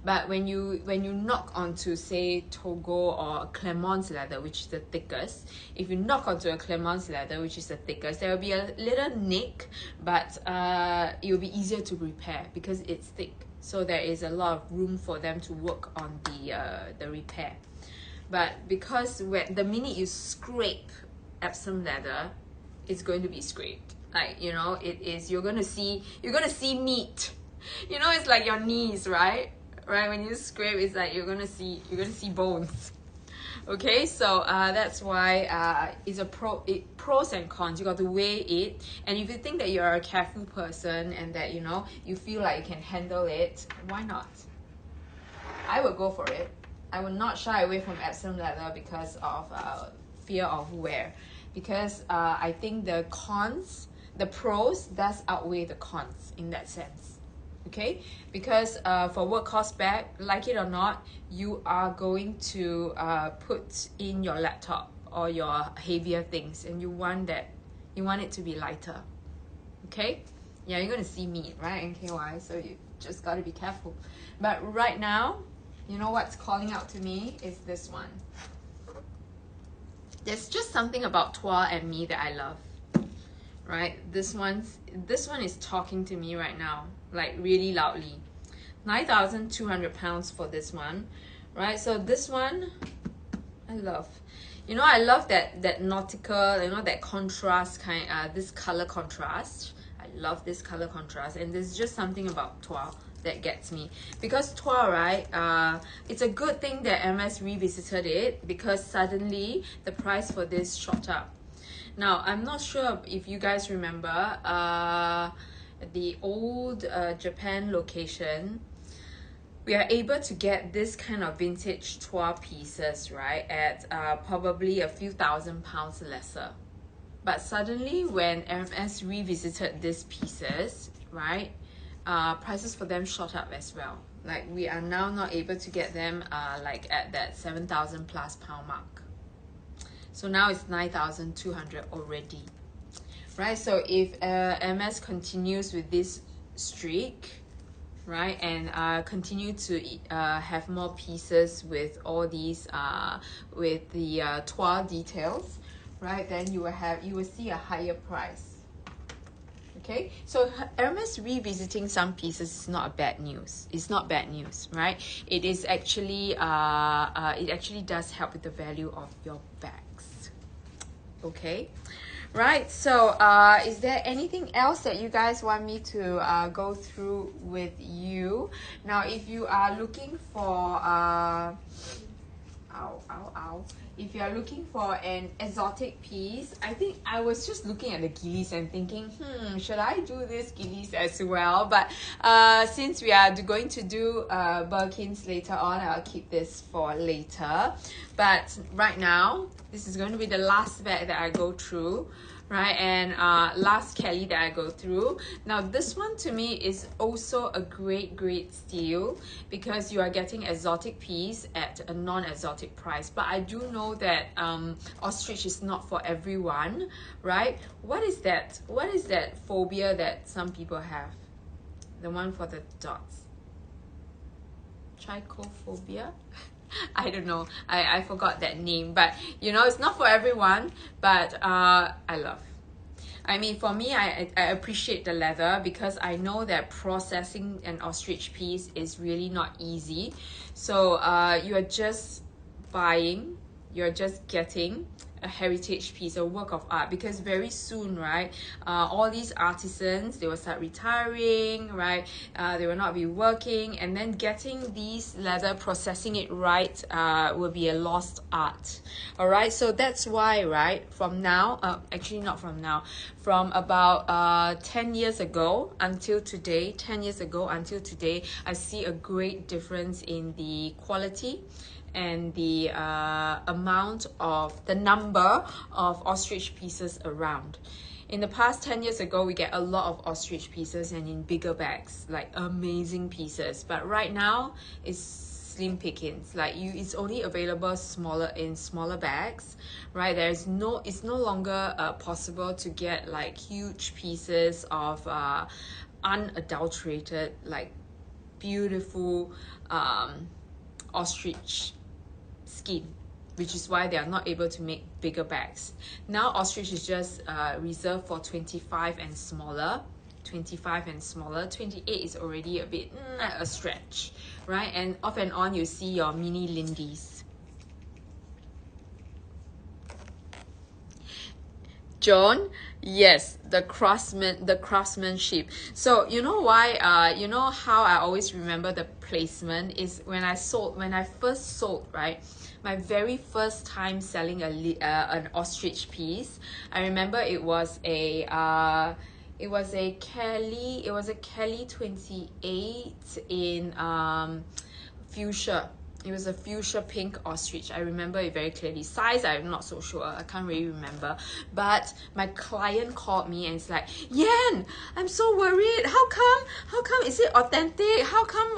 But when you knock onto, say, Togo or Clemons leather, which is the thickest, if you knock onto a Clemons leather, which is the thickest, there will be a little nick, but it will be easier to repair because it's thick. So there is a lot of room for them to work on the repair. But because the minute you scrape Epsom leather, it's going to be scraped. Like, you know, you're gonna see meat. You know, it's like your knees, right? Right, when you scrape, it's like you're gonna see bones. Okay, so that's why it's pros and cons. You got to weigh it, and if you think that you're a careful person and that, you know, you feel like you can handle it, why not? I would go for it. I would not shy away from Epsom leather because of fear of wear, because I think the pros does outweigh the cons in that sense. Okay, because for workhorse bag, like it or not, you are going to put in your laptop or your heavier things, and you want it to be lighter. Okay, yeah, you're gonna see meat, right, NKY, so you just got to be careful. But right now, you know what's calling out to me is this one. There's just something about Toile and me that I love, right? This one is talking to me right now, like really loudly. 9,200 pounds for this one, right? So this one I love. You know, I love that nautical, you know, that contrast kind, this color contrast. I love this color contrast, and there's just something about Toile that gets me, because Toile, right, it's a good thing that MS revisited it, because suddenly the price for this shot up. Now, I'm not sure if you guys remember the old Japan location. We are able to get this kind of vintage Toile pieces, right, at probably a few £1,000s lesser. But suddenly when MS revisited these pieces, right, prices for them shot up as well. Like we are now not able to get them like at that 7,000 plus pound mark. So now it's 9,200 already, right? So if Hermès continues with this streak, right, and continue to have more pieces with all these with the toile details, right, then you will see a higher price. Okay, so Hermès revisiting some pieces is not a bad news. It's not bad news, right? It is actually it actually does help with the value of your bags. Okay, right, so is there anything else that you guys want me to go through with you? Now if you are looking for if you are looking for an exotic piece, I think I was just looking at the ghillies and thinking, should I do this ghillies as well? But since we are going to do Birkins later on, I'll keep this for later. But right now, this is going to be the last bag that I go through, right? And last Kelly that I go through. Now this one to me is also a great steal because you are getting exotic piece at a non-exotic price. But I do know that ostrich is not for everyone, right? What is that? What is that phobia that some people have? The one for the dots. Trichophobia? I don't know. I forgot that name, but you know, it's not for everyone, but I love. I mean, for me, I appreciate the leather because I know that processing an ostrich piece is really not easy. So you are just buying, you're just getting a heritage piece, a work of art, because very soon, right, all these artisans, they will start retiring, right, they will not be working, and then getting these leather, processing it right, will be a lost art. All right, so that's why, right, from now, actually not from now, from about 10 years ago until today, 10 years ago until today, I see a great difference in the quality and the amount of the number of ostrich pieces around. In the past 10 years ago, we get a lot of ostrich pieces and in bigger bags, like amazing pieces. But right now, it's slim pickings. Like it's only available in smaller bags, right? It's no longer possible to get like huge pieces of unadulterated, like beautiful ostrich skin, which is why they are not able to make bigger bags. Now ostrich is just reserved for 25 and smaller. 25 and smaller. 28 is already a bit a stretch, right? And off and on you see your mini lindies. John, yes, the craftsmanship. So you know why? You know how I always remember the placement is when I first sold, right? My very first time selling an ostrich piece. I remember it was a Kelly 28 in fuchsia. It was a fuchsia pink ostrich. I remember it very clearly. Size, I'm not so sure. I can't really remember. But my client called me and it's like, Yan, I'm so worried. How come? Is it authentic? How come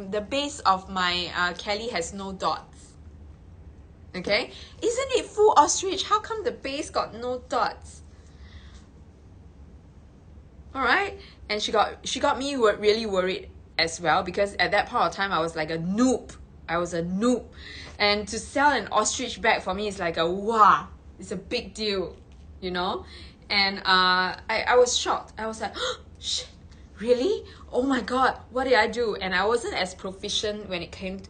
the base of my Kelly has no dots? Okay, isn't it full ostrich? How come the base got no dots? All right, and she got me really worried as well, because at that point of time I was like a noob. I was a noob, and to sell an ostrich bag for me is like wow, it's a big deal, you know. And I was shocked. I was like, oh, shit, really? Oh my god, what did I do? And I wasn't as proficient when it comes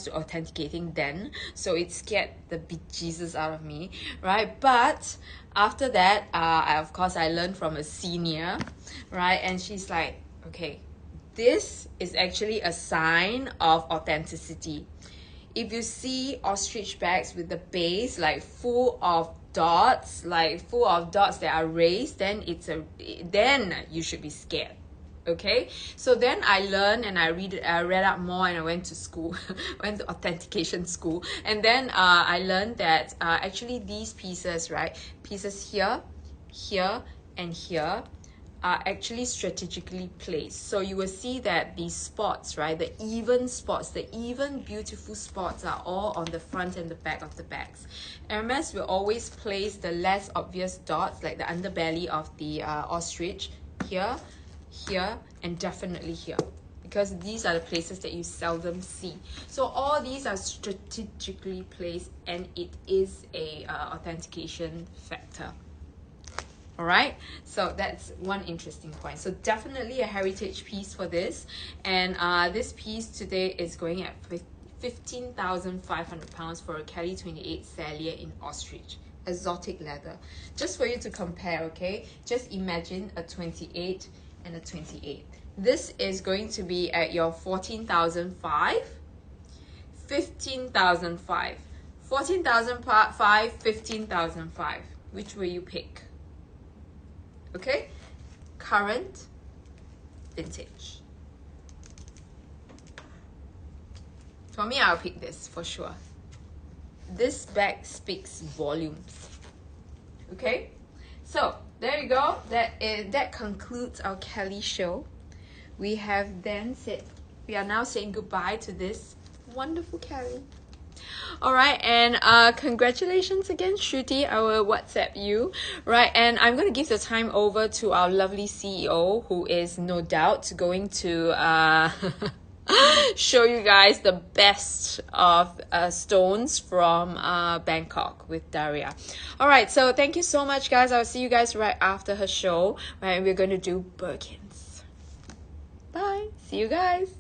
to authenticating then, so it scared the bejesus out of me, right? But after that, of course I learned from a senior, right? And she's like, okay, this is actually a sign of authenticity. If you see ostrich bags with the base like full of dots that are raised, then then you should be scared. Okay, so then I learned and I read up more, and I went to school, went to authentication school, and then I learned that actually these pieces, right, pieces here, and here, are actually strategically placed. So you will see that these spots, right, the even spots, the even beautiful spots are all on the front and the back of the bags. Hermès will always place the less obvious dots, like the underbelly of the ostrich, here, here, and definitely here, because these are the places that you seldom see. So all these are strategically placed, and it is a authentication factor. All right, so that's one interesting point. So definitely a heritage piece for this, and this piece today is going at 15,500 pounds for a Kelly 28 Sallier in Ostrich, exotic leather. Just for you to compare, okay? Just imagine a 28 and a 28. This is going to be at your 14,500, 15,500, 14,500, 15,500. Which will you pick? Okay, current, vintage. For me, I'll pick this for sure. This bag speaks volumes. Okay, so there you go. That concludes our Kelly show. We are now saying goodbye to this wonderful Kelly. All right, and congratulations again, Shruti. I will WhatsApp you, right? And I'm going to give the time over to our lovely CEO, who is no doubt going to show you guys the best of stones from Bangkok with Daria. All right, so thank you so much, guys. I'll see you guys right after her show, right? We're going to do Birkins. Bye. See you guys.